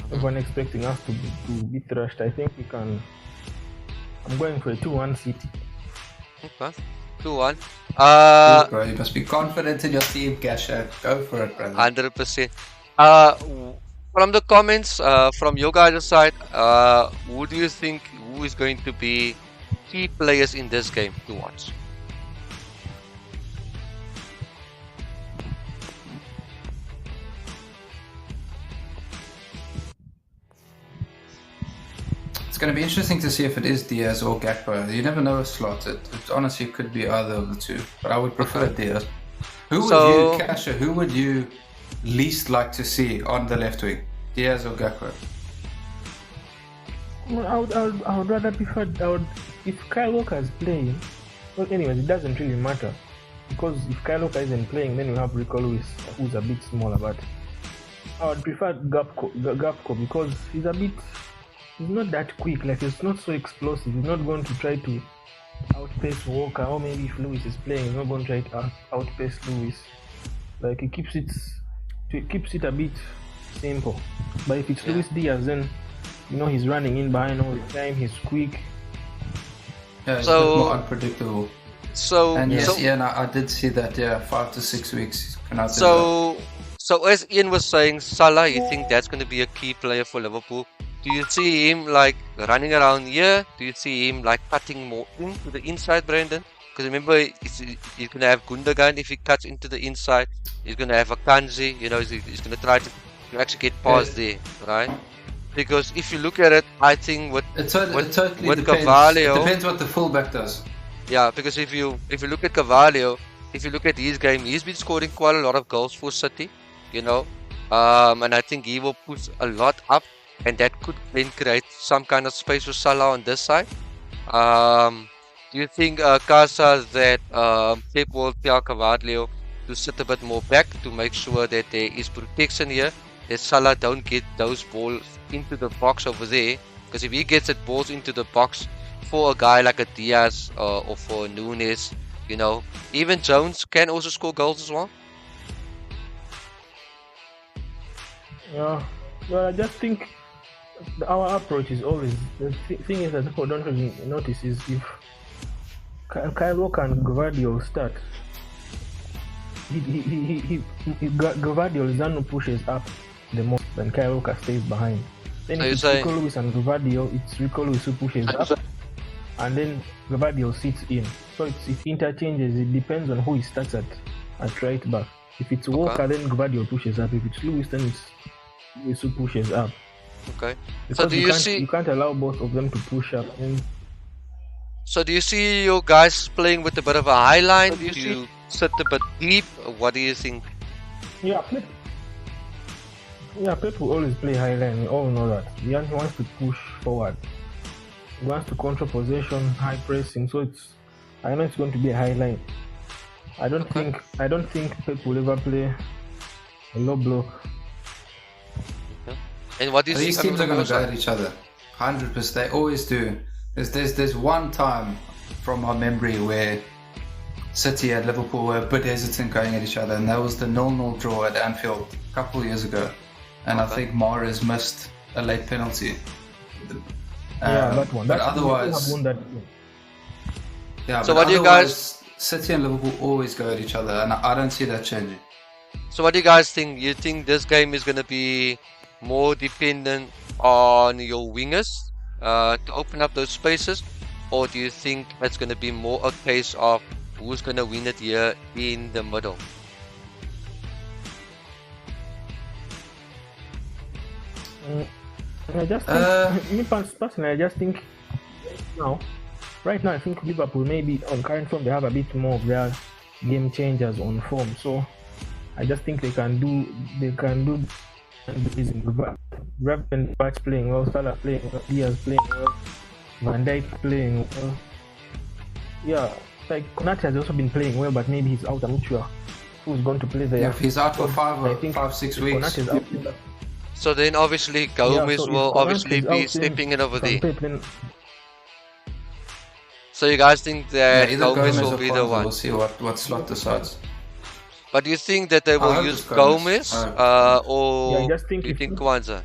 S3: everyone expecting us to be thrashed, I think we can. I'm going for a 2-1 City.
S1: Okay. 2-1.
S2: Bro, you must be confident in your team, Gasha. Go for it, brother.
S1: 100%. From the comments, from your guys' side, who do you think who is going to be key players in this game to watch?
S2: It's going to be interesting to see if it is Diaz or Gakpo. You never know a slot. It honestly could be either of the two, but I would prefer Diaz. Who would you, Kasha, who would you least like to see on the left wing? Diaz or Gakpo?
S3: Well, I would rather prefer, if Kyle Walker is playing, well, anyways, it doesn't really matter. Because if Kyle Walker isn't playing, then we have Rico Lewis, who's a bit smaller, but I would prefer Gapco because he's not that quick, like he's not so explosive. He's not going to try to outpace Walker, or maybe if Lewis is playing, he's not going to try to outpace Lewis. Like he keeps it a bit simple. But if it's Luis Diaz, then he's running in behind all the time. He's quick.
S2: Yeah, it's a bit more unpredictable. I did see that. Yeah, 5 to 6 weeks.
S1: So as Ian was saying, Salah, you think that's going to be a key player for Liverpool? Do you see him like running around here? Do you see him like cutting more into the inside, Brandon? Because remember, he's going to have Gundogan if he cuts into the inside. He's going to have Akanji. He's going to try to actually get past there, right? Because if you look at it, I think with Carvalho,
S2: it depends what the fullback does.
S1: Yeah, because if you look at Carvalho, if you look at his game, he's been scoring quite a lot of goals for City, and I think he will push a lot up, and that could then create some kind of space for Salah on this side. Do you think, Casa, that Pep will tell Carvalho to sit a bit more back to make sure that there is protection here, that Salah don't get those balls into the box over there? Because if he gets that balls into the box for a guy like a Diaz or for Nunes, even Jones can also score goals as well.
S3: Yeah, well, I just think our approach is always, the thing is that people don't really notice is if Kyle Walker and Gvardiol start, Gvardiol is the one who pushes up the most, and Kyle Walker stays behind. Then if it's Rico Lewis and Gvardiol, it's Rico Lewis who pushes up, and then Gvardiol sits in. So it interchanges. It depends on who he starts at right back. If it's Walker, then Gvardiol pushes up. If it's Lewis, then it's Lewis who pushes up.
S1: Okay.
S3: Because you can't allow both of them to push up.
S1: So do you see your guys playing with a bit of a high line? Do you sit a bit deep? What do you think?
S3: Yeah, Pep will always play high line. We all know that. He wants to push forward. He wants to control possession, high pressing. So I know it's going to be a high line. I don't think Pep will ever play a low block.
S1: And what do you
S2: These teams are going to go at each other. 100%. They always do. There's one time from my memory where City and Liverpool were a bit hesitant going at each other, and that was the 0-0 draw at Anfield a couple of years ago. And I think Mahrez missed a late penalty.
S3: That one.
S2: But otherwise,
S3: won that.
S1: Yeah. So what do you guys?
S2: City and Liverpool always go at each other, and I don't see that changing.
S1: So what do you guys think? You think this game is going to be more dependent on your wingers to open up those spaces, or do you think it's going to be more a case of who's going to win it here in the middle?
S3: I just think, personally, I just think right now, I think Liverpool maybe on current form they have a bit more of their game changers on form. So I just think they can do Reverend Patch playing well, Salah playing well, Diaz playing well, Van Dijk playing well. Yeah, like Konate has also been playing well, but maybe he's out. I'm not sure who's going to play there.
S2: Yeah, if he's out for 5 or 6 weeks.
S3: Konate's out,
S1: So then obviously
S3: Yeah,
S1: Gomez
S3: so if
S1: will
S3: Grant
S1: obviously
S3: is
S1: be
S3: out, then
S1: stepping in over
S3: Van
S1: there.
S3: Pep, then
S1: So you guys think
S2: Yeah,
S1: that
S2: either
S1: Gomez
S2: Gomez
S1: will
S2: or
S1: be the
S2: Kwanzaa.
S1: one?
S2: We'll see what slot decides.
S1: But do you think that they
S2: I
S1: will
S2: hope
S1: use
S2: it's Gomez.
S1: Gomez,
S2: I hope it's Gomez.
S3: yeah, I
S1: or
S3: just think
S1: do you
S3: if
S1: think Kwanzaa?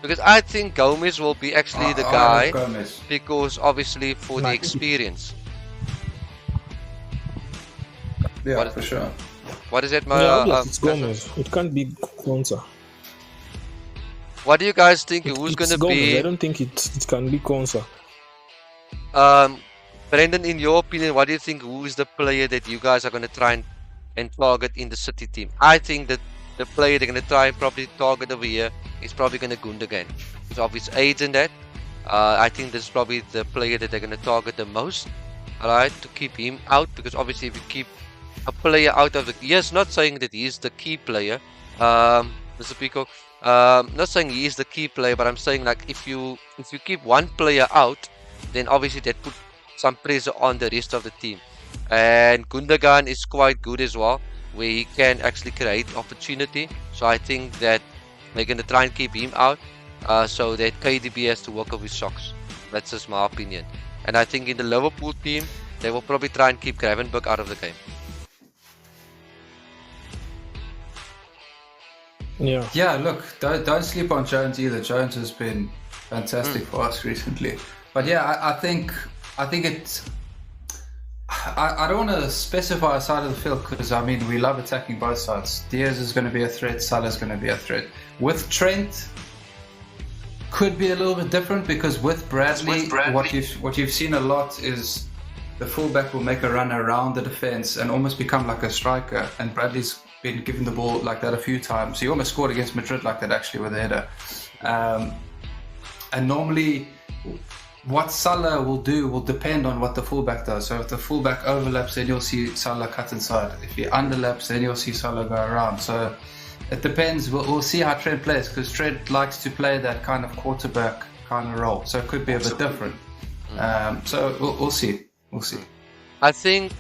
S1: Because I think Gomez will be actually the
S2: I hope
S1: guy,
S2: Gomez.
S1: because obviously for
S3: no,
S1: the
S3: I think
S1: experience.
S2: Yeah,
S1: What-
S2: for sure.
S1: What is it,
S3: yeah, obviously it's
S1: Kasha?
S3: Gomez. It can't be Konsa.
S1: What do you guys think? Who's
S3: It's
S1: gonna
S3: Gomez. I
S1: be?
S3: don't think it can be Konsa.
S1: Brendan, in your opinion, what do you think? Who is the player that you guys are gonna try and target in the City team? I think that the player they're gonna try and probably target over here is probably gonna Gundogan. Because of his age and that. I think this is probably the player that they're gonna target the most. Alright, to keep him out, because obviously if you keep a player out of the, yes, not saying that he is the key player, Mr. Peacock. Not saying he is the key player, but I'm saying like if you keep one player out, then obviously that put some pressure on the rest of the team. And Gundogan is quite good as well, where he can actually create opportunity. So I think that they're gonna try and keep him out, so that KDB has to work off his socks. That's just my opinion. And I think in the Liverpool team, they will probably try and keep Gravenberch out of the game.
S3: Yeah.
S2: Yeah, look, don't sleep on Jones either. Jones has been fantastic for us recently. But yeah, I think it's. I don't want to specify a side of the field because I mean we love attacking both sides. Diaz is going to be a threat. Salah is going to be a threat. With Trent, could be a little bit different because with Bradley, what you've seen a lot is the fullback will make a run around the defense and almost become like a striker. And Bradley's been given the ball like that a few times. He almost scored against Madrid like that actually with a header. And normally, what Salah will do will depend on what the fullback does. So if the fullback overlaps, then you'll see Salah cut inside. If he underlaps, then you'll see Salah go around. So it depends. We'll see how Trent plays because Trent likes to play that kind of quarterback kind of role. So it could be a bit different. So we'll see. We'll see.
S1: I think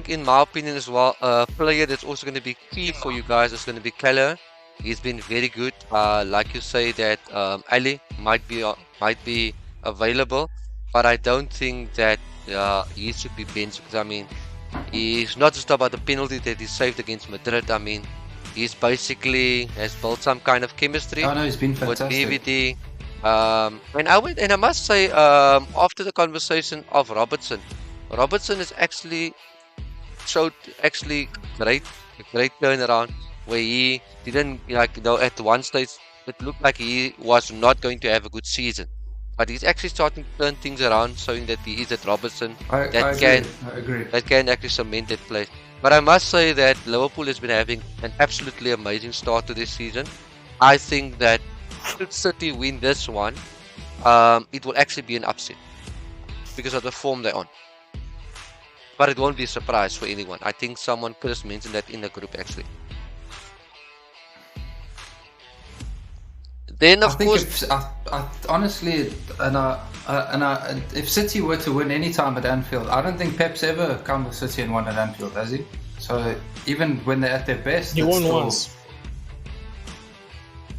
S1: in my opinion as well, a player that's also going to be key for you guys is going to be Keller. He's been very good. Like you say that Ali might be available, but I don't think that he should be benched because I mean he's not just about the penalty that he saved against Madrid. I mean he's basically has built some kind of chemistry
S2: Oh no, he's been
S1: with
S2: fantastic.
S1: DVD. And I must say after the conversation of Robertson has actually showed a great turnaround where he didn't at one stage it looked like he was not going to have a good season, but he's actually starting to turn things around, showing that he is at Robertson
S2: I agree.
S1: that can actually cement that place. But I must say that Liverpool has been having an absolutely amazing start to this season. I think that should City win this one, it will actually be an upset because of the form they're on. But it won't be a surprise for anyone. I think someone could have mentioned that in the group actually. Then of course,
S2: Honestly, if City were to win any time at Anfield, I don't think Pep's ever come to City and won at Anfield, has he? So even when they're at their best,
S3: He
S2: it's
S3: won
S2: still
S3: once.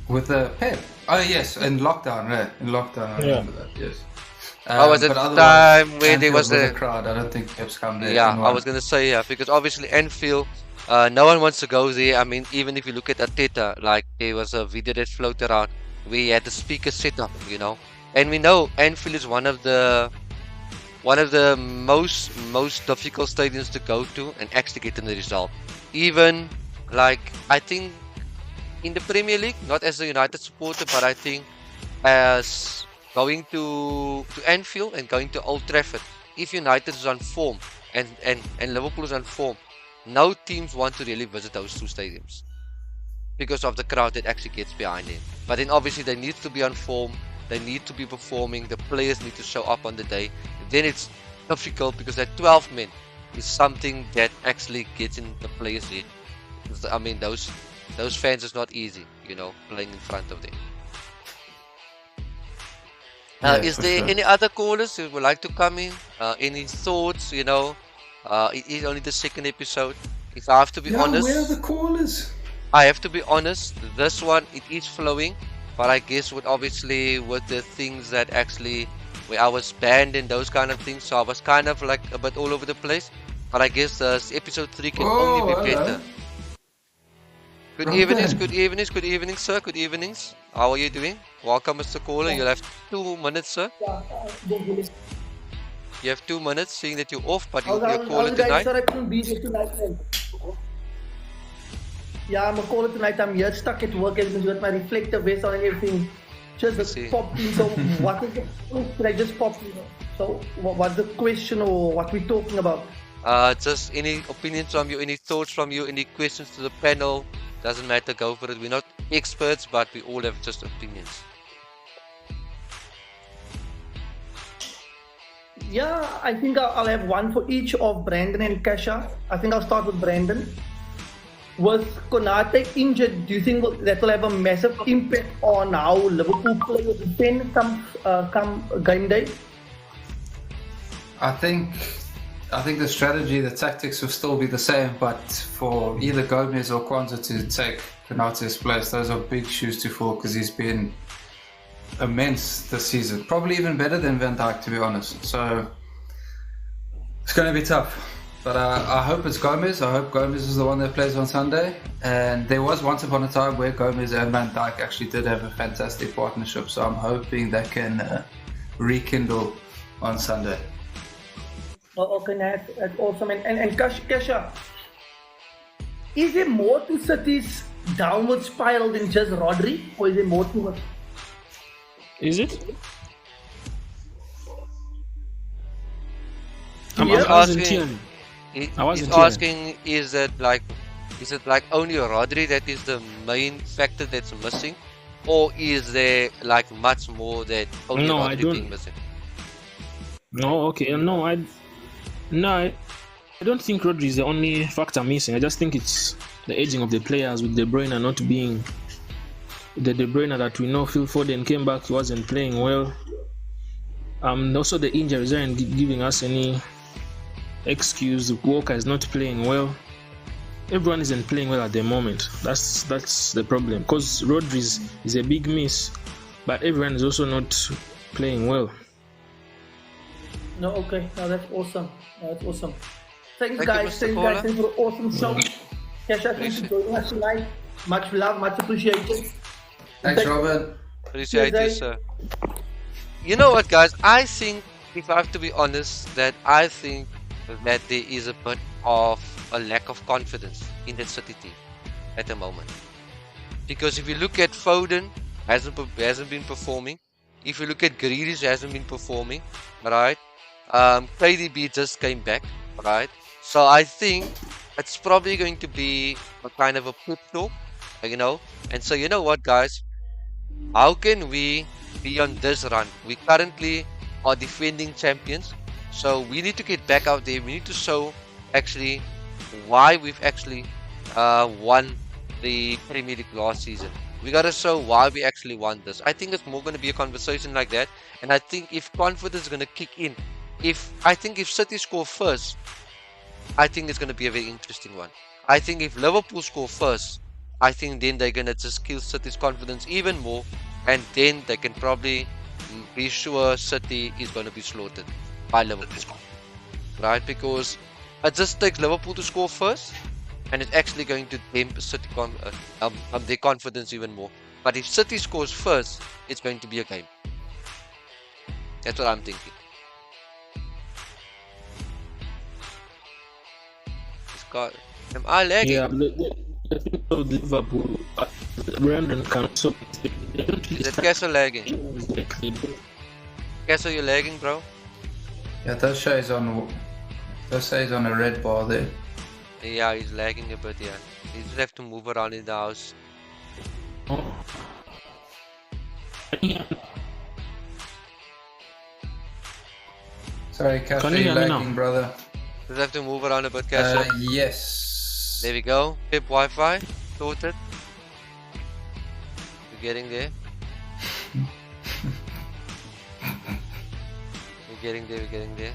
S2: with the Pep. Oh yes, in lockdown, right? In lockdown, I remember that. Yes.
S1: was it
S2: but
S1: the
S2: otherwise,
S1: time where there was
S2: Anfield with
S1: a
S2: crowd? I don't think Pep's come there.
S1: yeah,
S2: and
S1: I
S2: won.
S1: was gonna say because obviously Anfield, no one wants to go there. I mean, even if you look at Arteta, like there was a video that floated around where he had the speaker set up, and we know Anfield is one of the most difficult stadiums to go to and actually get in the result. Even like I think in the Premier League, not as a United supporter, but I think as going to Anfield and going to Old Trafford, if United is on form and Liverpool is on form, no teams want to really visit those two stadiums because of the crowd that actually gets behind them. But then obviously they need to be on form, they need to be performing, the players need to show up on the day. Then it's difficult because that 12 men is something that actually gets in the players' head. I mean those fans is not easy, playing in front of them. Is
S2: for
S1: there
S2: sure.
S1: any other callers who would like to come in? Any thoughts? It is only the second episode. If I have to be honest,
S2: Where are the callers?
S1: I have to be honest, this one it is flowing, but I guess with obviously with the things that actually where I was banned and those kind of things, so I was kind of like a bit all over the place. But I guess episode 3 can only
S2: Oh,
S1: be
S2: hello.
S1: better. Good
S2: Robin.
S1: evenings, good evenings, good evenings, sir. Good evenings. How are you doing? Welcome, Mr. Caller. You'll have 2 minutes, sir. You have 2 minutes, seeing that you're off, but you'll be a caller tonight.
S4: Sir, I couldn't be here tonight, man. Yeah, I'm a caller tonight. I'm here stuck at work with my reflector vest on and everything. Just popped in. So what is it? Should I just pop in? So what's the question or what we're talking about?
S1: Just any opinions from you, any thoughts from you, any questions to the panel. Doesn't matter, go for it. We're not experts, but we all have just opinions.
S4: Yeah, I think I'll have one for each of Brandon and Kesha. I think I'll start with Brandon. Was Konate injured? Do you think that will have a massive impact on how Liverpool players defend come game day?
S2: I think the strategy, the tactics will still be the same, but for either Gomez or Kwanzaa to take Konate's place, those are big shoes to fill because he's been immense this season. Probably even better than Van Dijk, to be honest. So it's going to be tough. But I hope it's Gomez. I hope Gomez is the one that plays on Sunday. And there was once upon a time where Gomez and Van Dijk actually did have a fantastic partnership. So I'm hoping that can rekindle on Sunday.
S4: Oh, okay, that's awesome. And Kesha, is there more to City's downward spiral than just Rodri? Or is there more to it?
S3: Is it?
S1: He's asking, is it like only Rodri that is the main factor that's missing, or is there like much more that only Rodri being missing?
S3: No, okay, I don't think Rodri is the only factor missing. I just think it's the aging of the players, with De Bruyne not being the De Bruyne that we know. Phil Foden came back, he wasn't playing well. Also the injuries aren't giving us any excuse. Walker is not playing well. Everyone isn't playing well at the moment. That's the problem. Because Rodri is a big miss, but everyone is also not playing well.
S4: No, okay. No, that's awesome. That's awesome. Thanks,
S1: Thank
S4: guys.
S1: you,
S4: Thanks for an awesome show. Kesha, thanks for joining us tonight. Much love, much appreciated.
S2: Thanks, Robin.
S1: Appreciate you, sir. You know what, guys? I think, if I have to be honest, that I think that there is a bit of a lack of confidence in the City team at the moment. Because if you look at Foden, hasn't been performing. If you look at Grealish, hasn't been performing, right? KDB just came back, right? So I think it's probably going to be a kind of a pep talk, you know. And so you know what, guys? How can we be on this run? We currently are defending champions, so we need to get back out there. We need to show actually why we've actually won the Premier League last season. We gotta show why we actually won this. I think it's more gonna be a conversation like that, and I think if confidence is gonna kick in, if City score first, I think it's gonna be a very interesting one. I think if Liverpool score first, I think then they're gonna just kill City's confidence even more, and then they can probably be sure City is gonna be slaughtered by Liverpool, right? Because it just takes Liverpool to score first, and it's actually going to dampen City their confidence even more. But if City scores first, it's going to be a game. That's what I'm thinking. Am I lagging?
S3: Yeah, the thing about Liverpool, Brandon can so.
S1: Is it Castle lagging? Castle, you're lagging, bro?
S2: Yeah, it does say he's on a red bar there.
S1: Yeah, he's lagging a bit, yeah. You just have to move around in the house.
S2: Sorry, Cash, you're lagging, brother.
S1: Just have to move around a bit, Cash.
S2: Yes.
S1: There we go. Pip Wi-Fi. Sorted. We're getting there. We're getting there.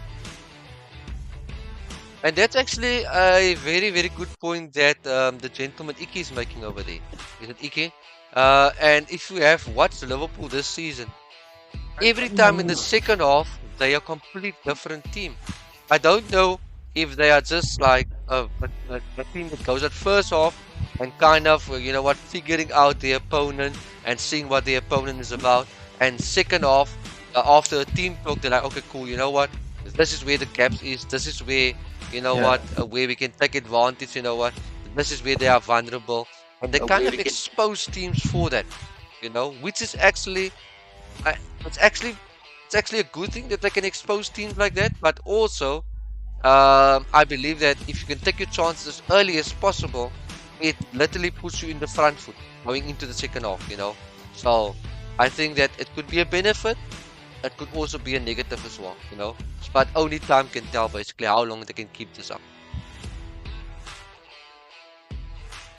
S1: And that's actually a very, very good point that the gentleman Iki is making over there. Is it Iki? And if you have watched Liverpool this season, every time in the second half, they are a complete different team. I don't know if they are just like a team that goes at first half and kind of, figuring out the opponent and seeing what the opponent is about. And second half, after a team talk, they're like, okay, cool, you know what? This is where the gaps is. This is where, where we can take advantage, This is where they are vulnerable. And they kind of expose teams for that, which is actually, I it's actually a good thing that they can expose teams like that, but also I believe that if you can take your chances as early as possible, it literally puts you in the front foot going into the second half. So I think that it could be a benefit. It could also be a negative as well. But only time can tell basically how long they can keep this up.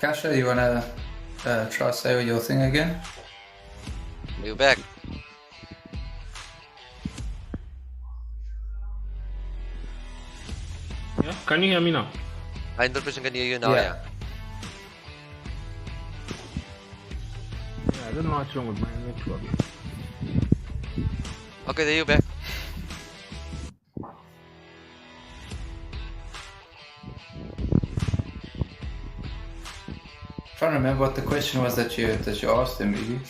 S2: Kasha, you wanna try say your thing again?
S1: You're back.
S3: Yeah? Can you hear me now?
S1: 100% can hear you now, yeah.
S3: Yeah, I don't know what's wrong with my network.
S1: Okay, there you're back.
S2: Trying to remember what the question was that you asked him, Iggy.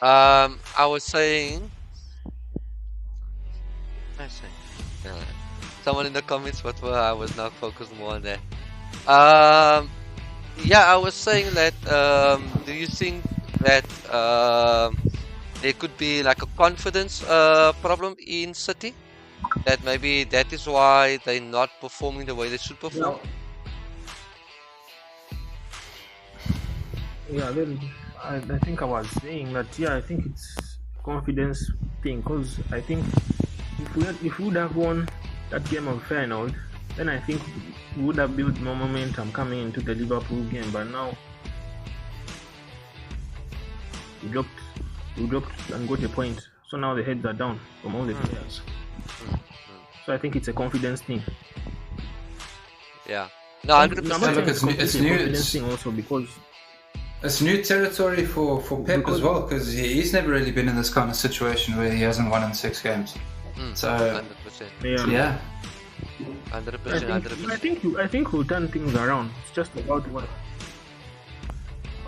S1: I was saying. Someone in the comments, I was now focused more on that. Yeah, I was saying that. Do you think that there could be like a confidence problem in City? That maybe that is why they're not performing the way they should perform.
S3: Yeah, then I think I was saying that. Yeah, I think it's confidence thing, because I think if we would have won that game of Feyenoord, then I think we would have built more momentum coming into the Liverpool game. But now we dropped and got a point. So now the heads are down from all the players. So I think it's a confidence thing.
S1: Yeah. No, 100%.
S2: It's new.
S3: Confidence thing also because
S2: it's new territory for Pep as well, because he's never really been in this kind of situation where he hasn't won in 6 games. So
S1: 100%.
S2: Yeah.
S1: 100%.
S3: I think we'll turn things around. It's just about what.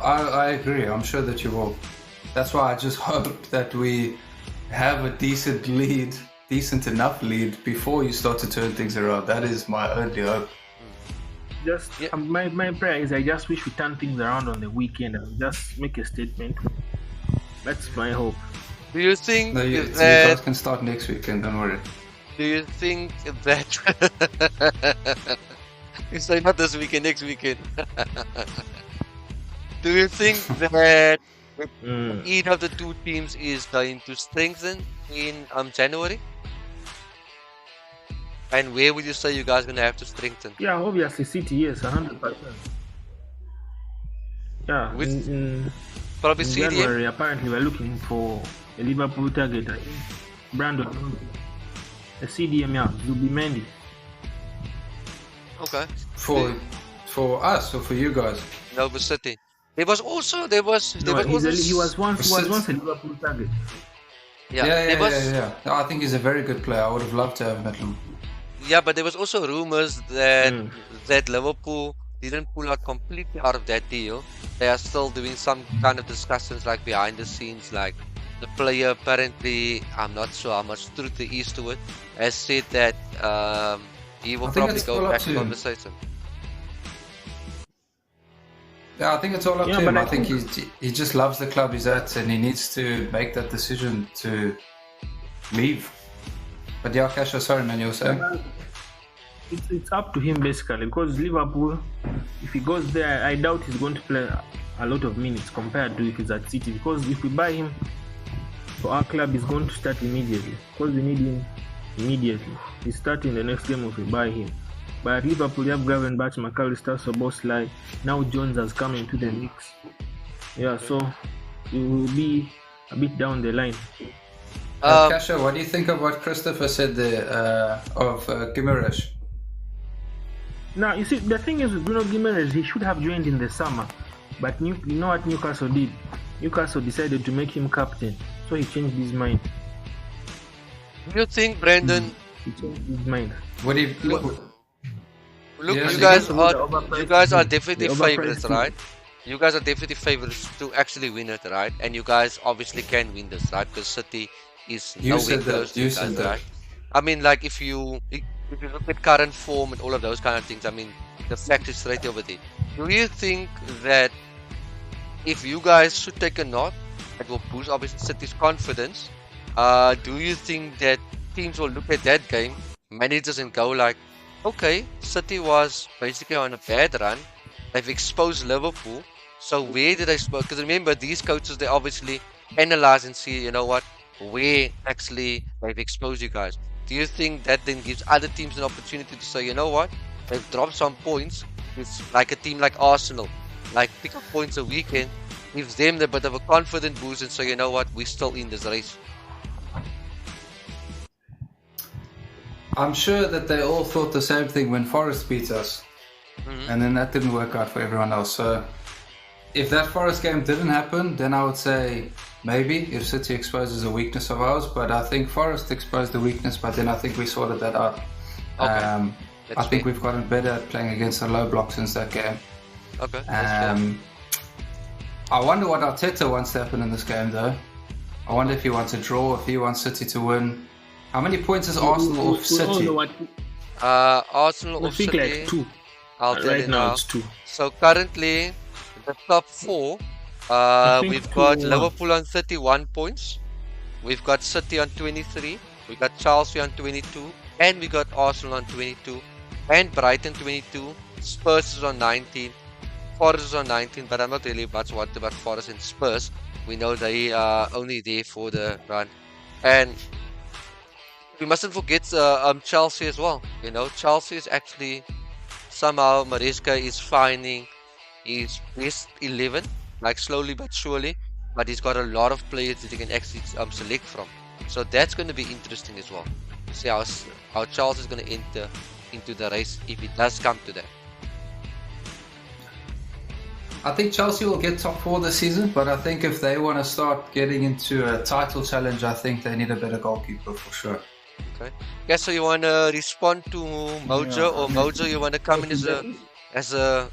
S2: I agree. I'm sure that you will. That's why I just hope that we have a decent enough lead before you start to turn things around. That is my only hope.
S3: Just my prayer is I just wish we turn things around on the weekend and just make a statement. That's my hope.
S1: Do you think
S2: so you
S1: that
S2: guys can start next weekend? Don't worry.
S1: Do you think that you say not this weekend, next weekend? Do you think that either of the two teams is going to strengthen in January? And where would you say you guys gonna have to strengthen?
S3: Yeah, obviously City, yes, 100%. Yeah,
S1: probably
S3: in
S1: CDM.
S3: January, apparently we're looking for a Liverpool target. Brandon, a CDM, yeah, Zubimendi.
S1: Okay.
S2: For us or for you guys?
S1: No, for City. He was once
S3: a Liverpool target.
S2: Yeah. No, I think he's a very good player. I would have loved to have met him.
S1: Yeah, but there was also rumors that that Liverpool didn't pull out completely out of that deal. They are still doing some kind of discussions like behind the scenes, like the player apparently, I'm not sure how much truth there is to it, has said that he will probably go back to conversation.
S2: Yeah, I think it's all up to him. I think he just loves the club he's at and he needs to make that decision to leave. But yeah, Kasha, sorry man, you were saying?
S3: It's up to him basically, because Liverpool, if he goes there, I doubt he's going to play a lot of minutes compared to if he's at City, because if we buy him for our club, he's going to start immediately, because we need him immediately. He's starting the next game if we buy him. But at Liverpool, you have Gravenberch, McAllister, Szoboszlai. Now Jones has come into the mix. Yeah, so it will be a bit down the line.
S2: Kasha, what do you think of what Christopher said there of Guimaraes?
S3: Now, you see, the thing is with Bruno Gimenez, he should have joined in the summer. But you know what Newcastle did? Newcastle decided to make him captain. So he changed his mind.
S1: Do you think, Brandon?
S3: He changed his mind.
S2: What if
S1: Look,
S2: Yes,
S1: you
S2: he
S1: guys
S3: got
S1: are
S3: overpriced
S1: you guys are
S3: team.
S1: definitely
S3: The overpriced
S1: favorites,
S3: team.
S1: right? You guys are definitely favorites to actually win it, right? And you guys obviously can win this, right? Because City is
S2: you
S1: nowhere
S2: said
S1: close
S2: that?
S1: to
S2: You
S1: you
S2: said
S1: guys,
S2: that.
S1: right? I mean, like if you look at current form and all of those kind of things, I mean, the fact is right over there. Do you think that if you guys should take a knot, it will boost obviously City's confidence? Do you think that teams will look at that game, managers, and go like, okay, City was basically on a bad run. They've exposed Liverpool. So where did they expose? Because remember, these coaches, they obviously analyze and see, you know what, where actually they've exposed you guys. Do you think that then gives other teams an opportunity to say, you know what, they've dropped some points. It's like a team like Arsenal, like pick up points a weekend, gives them a bit of a confident boost and say, you know what, we're still in this race.
S2: I'm sure that they all thought the same thing when Forest beat us, and then that didn't work out for everyone else. So if that Forest game didn't happen, then I would say maybe if City exposes a weakness of ours, but I think Forest exposed the weakness, but then I think we sorted that out.
S1: Okay.
S2: I think we've gotten better at playing against the low block since that game.
S1: Okay. That's fair.
S2: I wonder what Arteta wants to happen in this game, though. I wonder if he wants a draw, if he wants City to win. How many points is Arsenal off City?
S1: Arsenal
S3: I
S1: off
S3: think
S1: City.
S3: like 2.
S1: I'll tell
S3: Right
S1: you
S3: now
S1: now.
S3: it's 2.
S1: So currently, the top 4,
S3: think
S1: we've got
S3: 2-1.
S1: Liverpool on 31 points. We've got City on 23. We got Chelsea on 22, and we got Arsenal on 22, and Brighton 22. Spurs is on 19. Forest is on 19, but I'm not really much worried about Forest and Spurs. We know they are only there for the run, and we mustn't forget Chelsea as well. You know, Chelsea is actually somehow Maresca is finding his best 11, like slowly but surely. But he's got a lot of players that he can actually select from. So that's going to be interesting as well. To see how Chelsea is going to enter into the race if it does come to that.
S2: I think Chelsea will get top 4 this season, but I think if they want to start getting into a title challenge, I think they need a better goalkeeper for sure.
S1: Okay. Yeah. So you want to respond to Mojo, or Mojo, you want to come in as a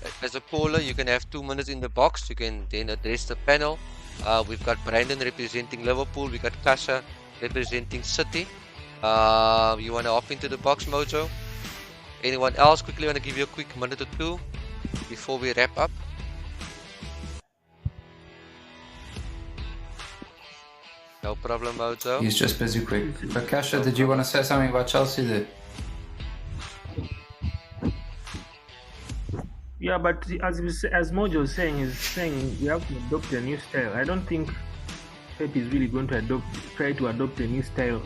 S1: caller? You can have 2 minutes in the box. You can then address the panel. We've got Brandon representing Liverpool. We got Kasha representing City. You want to hop into the box, Mojo? Anyone else quickly want to give you a quick minute or 2 before we wrap up? No problem, Mojo.
S2: He's just busy quick. But Kasha, did you want to say something about Chelsea there?
S3: Yeah, but as Mojo was saying, he's saying we have to adopt a new style. I don't think Pep is really going to try to adopt a new style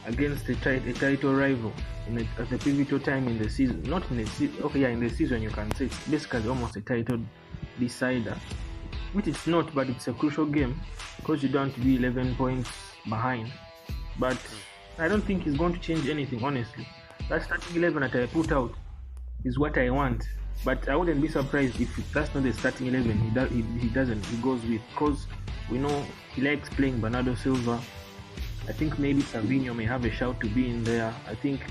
S3: against a title rival at a pivotal time in the season. Not in the season. Okay, yeah, in the season you can say it's basically almost a title decider, which it's not, but it's a crucial game because you don't want to be 11 points behind. But I don't think he's going to change anything, honestly. That starting 11 that I put out is what I want. But I wouldn't be surprised if that's not the starting 11 he goes with, because we know he likes playing Bernardo Silva. I think maybe Savinho may have a shout to be in there. I think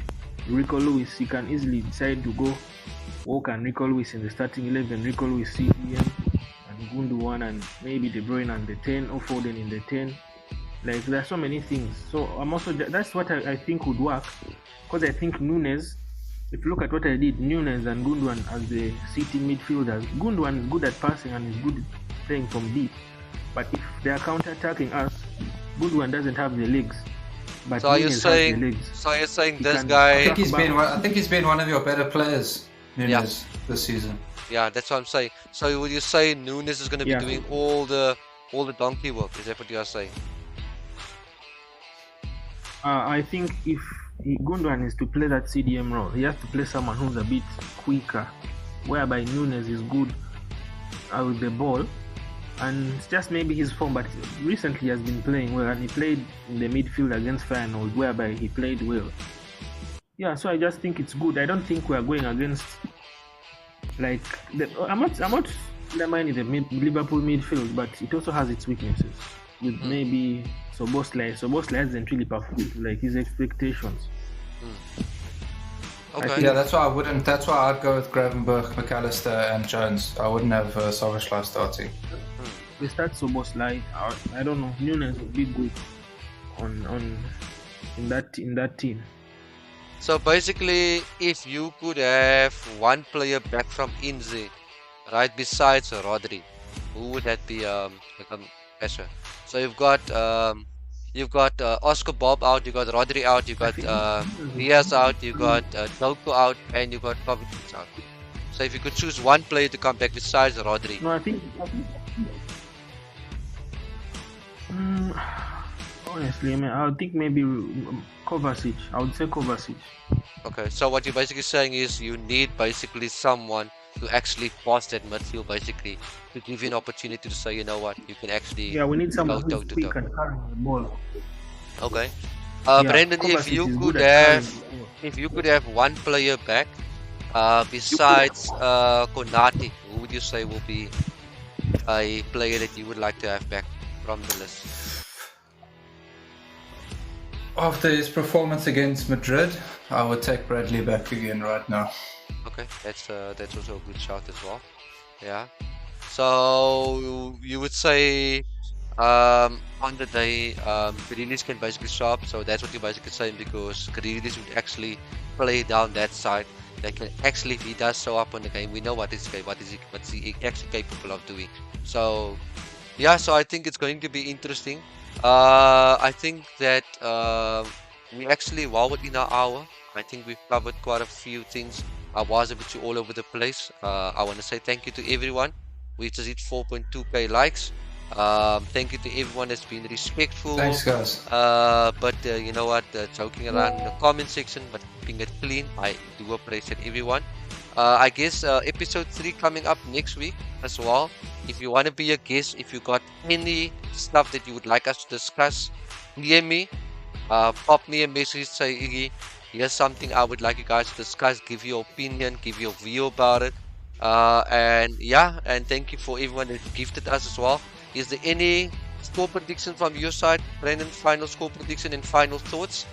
S3: Rico Lewis, he can easily decide to go Walker and Rico Lewis in the starting 11, Rico Lewis CDM and Gundogan and maybe De Bruyne and the 10 or Foden in the 10. Like, there are so many things. So I'm also, that's what I think would work, because I think Nunes, if you look at what I did, Nunes and Gundogan as the sitting midfielders. Gundogan is good at passing and is good at playing from deep. But if they are counter-attacking us, Gundogan doesn't have the legs. But
S1: So are you
S3: Nunes has the
S1: saying?
S3: legs.
S1: So you're saying
S3: He
S1: this
S3: can
S1: guy?
S2: I think he's been one of your better players, Nunes, this season.
S1: Yeah, that's what I'm saying. So would you say Nunes is going to be
S3: Yeah.
S1: doing all the donkey work? Is that what you are saying?
S3: I think if Gundogan is to play that CDM role, he has to play someone who's a bit quicker, whereby Nunes is good with the ball, and it's just maybe his form. But recently he has been playing well, and he played in the midfield against Feyenoord, whereby he played well. Yeah, so I just think it's good. I don't think we are going against Like I'm not undermining the Liverpool midfield, but it also has its weaknesses. With maybe Soboslai hasn't really performed like his expectations.
S1: Okay.
S2: Yeah, that's why I wouldn't. That's why I'd go with Gravenberch, McAllister, and Jones. I wouldn't have Soboslai starting.
S3: We start Soboslai. I don't know. Nunes would be good on in that team.
S1: So basically, if you could have one player back from Inze, right, besides Rodri, who would that be? Asher. So you've got Oscar Bob out, you got Rodri out, you got Diaz out, you got Doku out, and you got Kovacic out. So if you could choose one player to come back besides Rodri,
S3: No, I think honestly, I mean, I would think maybe Kovacic. I would say Kovacic.
S1: okay. So what you're basically saying is you need basically someone to actually pass that midfield, basically to give you an opportunity to say, you know what, you can actually
S3: Yeah, we need someone
S1: go
S3: who's
S1: toe to
S3: quick
S1: toe.
S3: and carrying the ball.
S1: Okay.
S3: Yeah,
S1: Brandon,
S3: Kovacic is good at carrying the ball.
S1: if you could have one player back, besides Konate, who would you say will be a player that you would like to have back from the list?
S2: After his performance against Madrid, I would take Bradley back again right now.
S1: Okay, that's also a good shout as well. Yeah. So you would say on the day Grealish can basically show up, so that's what you're basically saying, because Grealish would actually play down that side. They can actually, if he does show up on the game, we know what's he actually capable of doing. So yeah, so I think it's going to be interesting. I think that we actually, while within our hour, I think we've covered quite a few things. I was a bit all over the place. I want to say thank you to everyone. We just hit 4.2k likes. Thank you to everyone that's been respectful.
S2: Thanks, guys.
S1: But you know what, joking around in the comment section, but keeping it clean. I do appreciate everyone. I guess episode 3 coming up next week as well. If you want to be a guest, if you got any stuff that you would like us to discuss, DM me, pop me a message, say, Iggy, here's something I would like you guys to discuss, give your opinion, give your view about it. And yeah, and thank you for everyone that gifted us as well. Is there any score prediction from your side, Brandon? Final score prediction and final thoughts?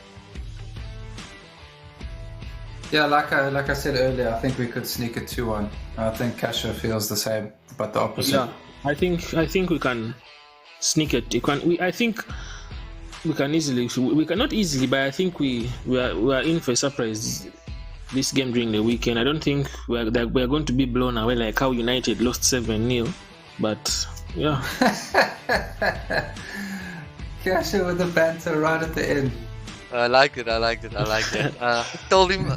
S2: Yeah, like I said earlier, I think we could sneak a 2-1. I think Kasha feels the same, but the opposite.
S3: Yeah, I think we can sneak it. I think we can easily. We cannot easily, but I think we are in for a surprise this game during the weekend. I don't think we are going to be blown away like how United lost 7-0. But yeah,
S2: Kasha with the banter right at the end.
S1: I like it. I told him,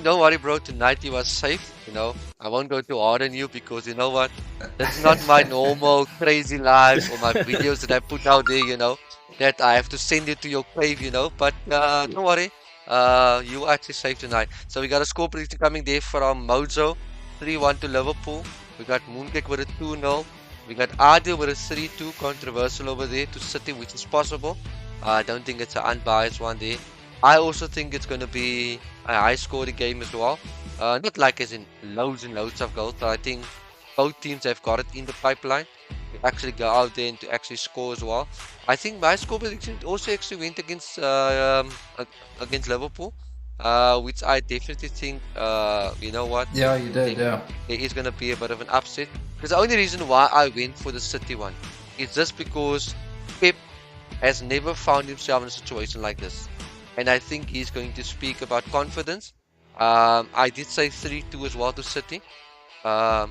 S1: don't worry, bro. Tonight he was safe. You know, I won't go too hard on you because you know what? That's not my normal crazy lives or my videos that I put out there. You know, that I have to send you to your cave. You know, but don't worry. You are actually safe tonight. So we got a score prediction coming there from Mojo, 3-1 to Liverpool. We got Mooncake with a 2-0. We got Adil with a 3-2, controversial over there to City, which is possible. I don't think it's an unbiased one there. I also think it's going to be a high-scoring game as well. Not like as in loads and loads of goals, but I think both teams have got it in the pipeline to actually go out there and to actually score as well. I think my score prediction also actually went against Liverpool, which I definitely think, you know what?
S2: Yeah, you did, yeah.
S1: There is going to be a bit of an upset. Because the only reason why I went for the City one is just because Pep has never found himself in a situation like this. And I think he's going to speak about confidence. I did say 3-2 as well to City. I'll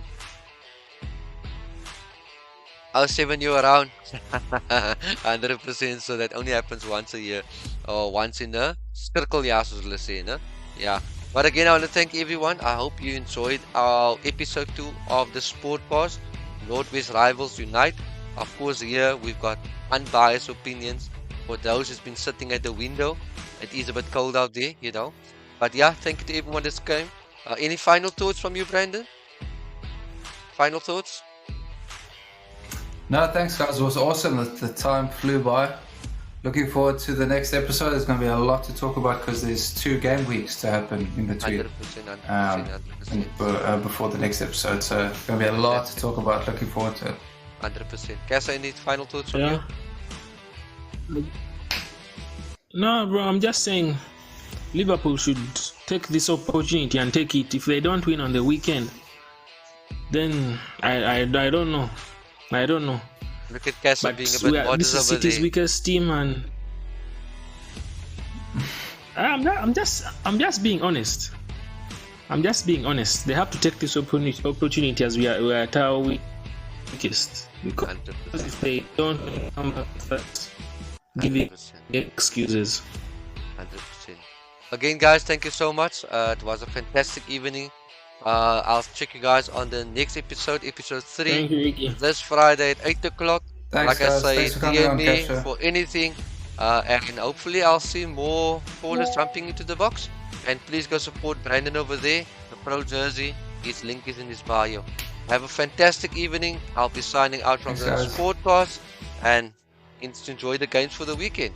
S1: 7 you around 100%, so that only happens once a year or once in a circle, yeah, so let's say, no? Yeah. But again, I want to thank everyone. I hope you enjoyed our episode 2 of the Sportcast, Northwest Rivals Unite. Of course, here we've got unbiased opinions for those who's been sitting at the window. It is a bit cold out there, you know. But yeah, thank you to everyone that came. Any final thoughts from you, Brandon? Final thoughts?
S2: No, thanks, guys. It was awesome. The time flew by. Looking forward to the next episode. There's going to be a lot to talk about because there's 2 game weeks to happen in between
S1: 100%.
S2: before the next episode. So it's going to be a lot to talk about. Looking forward to it.
S1: 100%. Kessa, any final thoughts from
S3: Yeah. No, bro, I'm just saying Liverpool should take this opportunity and take it. If they don't win on the weekend, then I don't know. I don't know.
S1: Look at Kessa
S3: But
S1: being a bit
S3: this is
S1: modest over
S3: City's
S1: there.
S3: weakest team, and I'm just being honest. I'm just being honest. They have to take this opportunity as we are at our weakest. Because
S1: 100%.
S3: if they don't come back first, giving
S1: 100%.
S3: excuses.
S1: 100%. Again, guys, thank you so much. It was a fantastic evening. I'll check you guys on the next episode, episode 3,
S3: Thank you, Ricky.
S1: this Friday at 8 o'clock.
S2: Thanks,
S1: Like I
S2: guys.
S1: say,
S2: Thanks for coming
S1: DM
S2: on,
S1: me
S2: Kesha.
S1: for anything. And hopefully I'll see more callers jumping into the box. And please go support Brandon over there, the pro jersey. His link is in his bio. Have a fantastic evening. I'll be signing out from
S2: Thanks,
S1: the
S2: guys.
S1: podcast and enjoy the games for the weekend.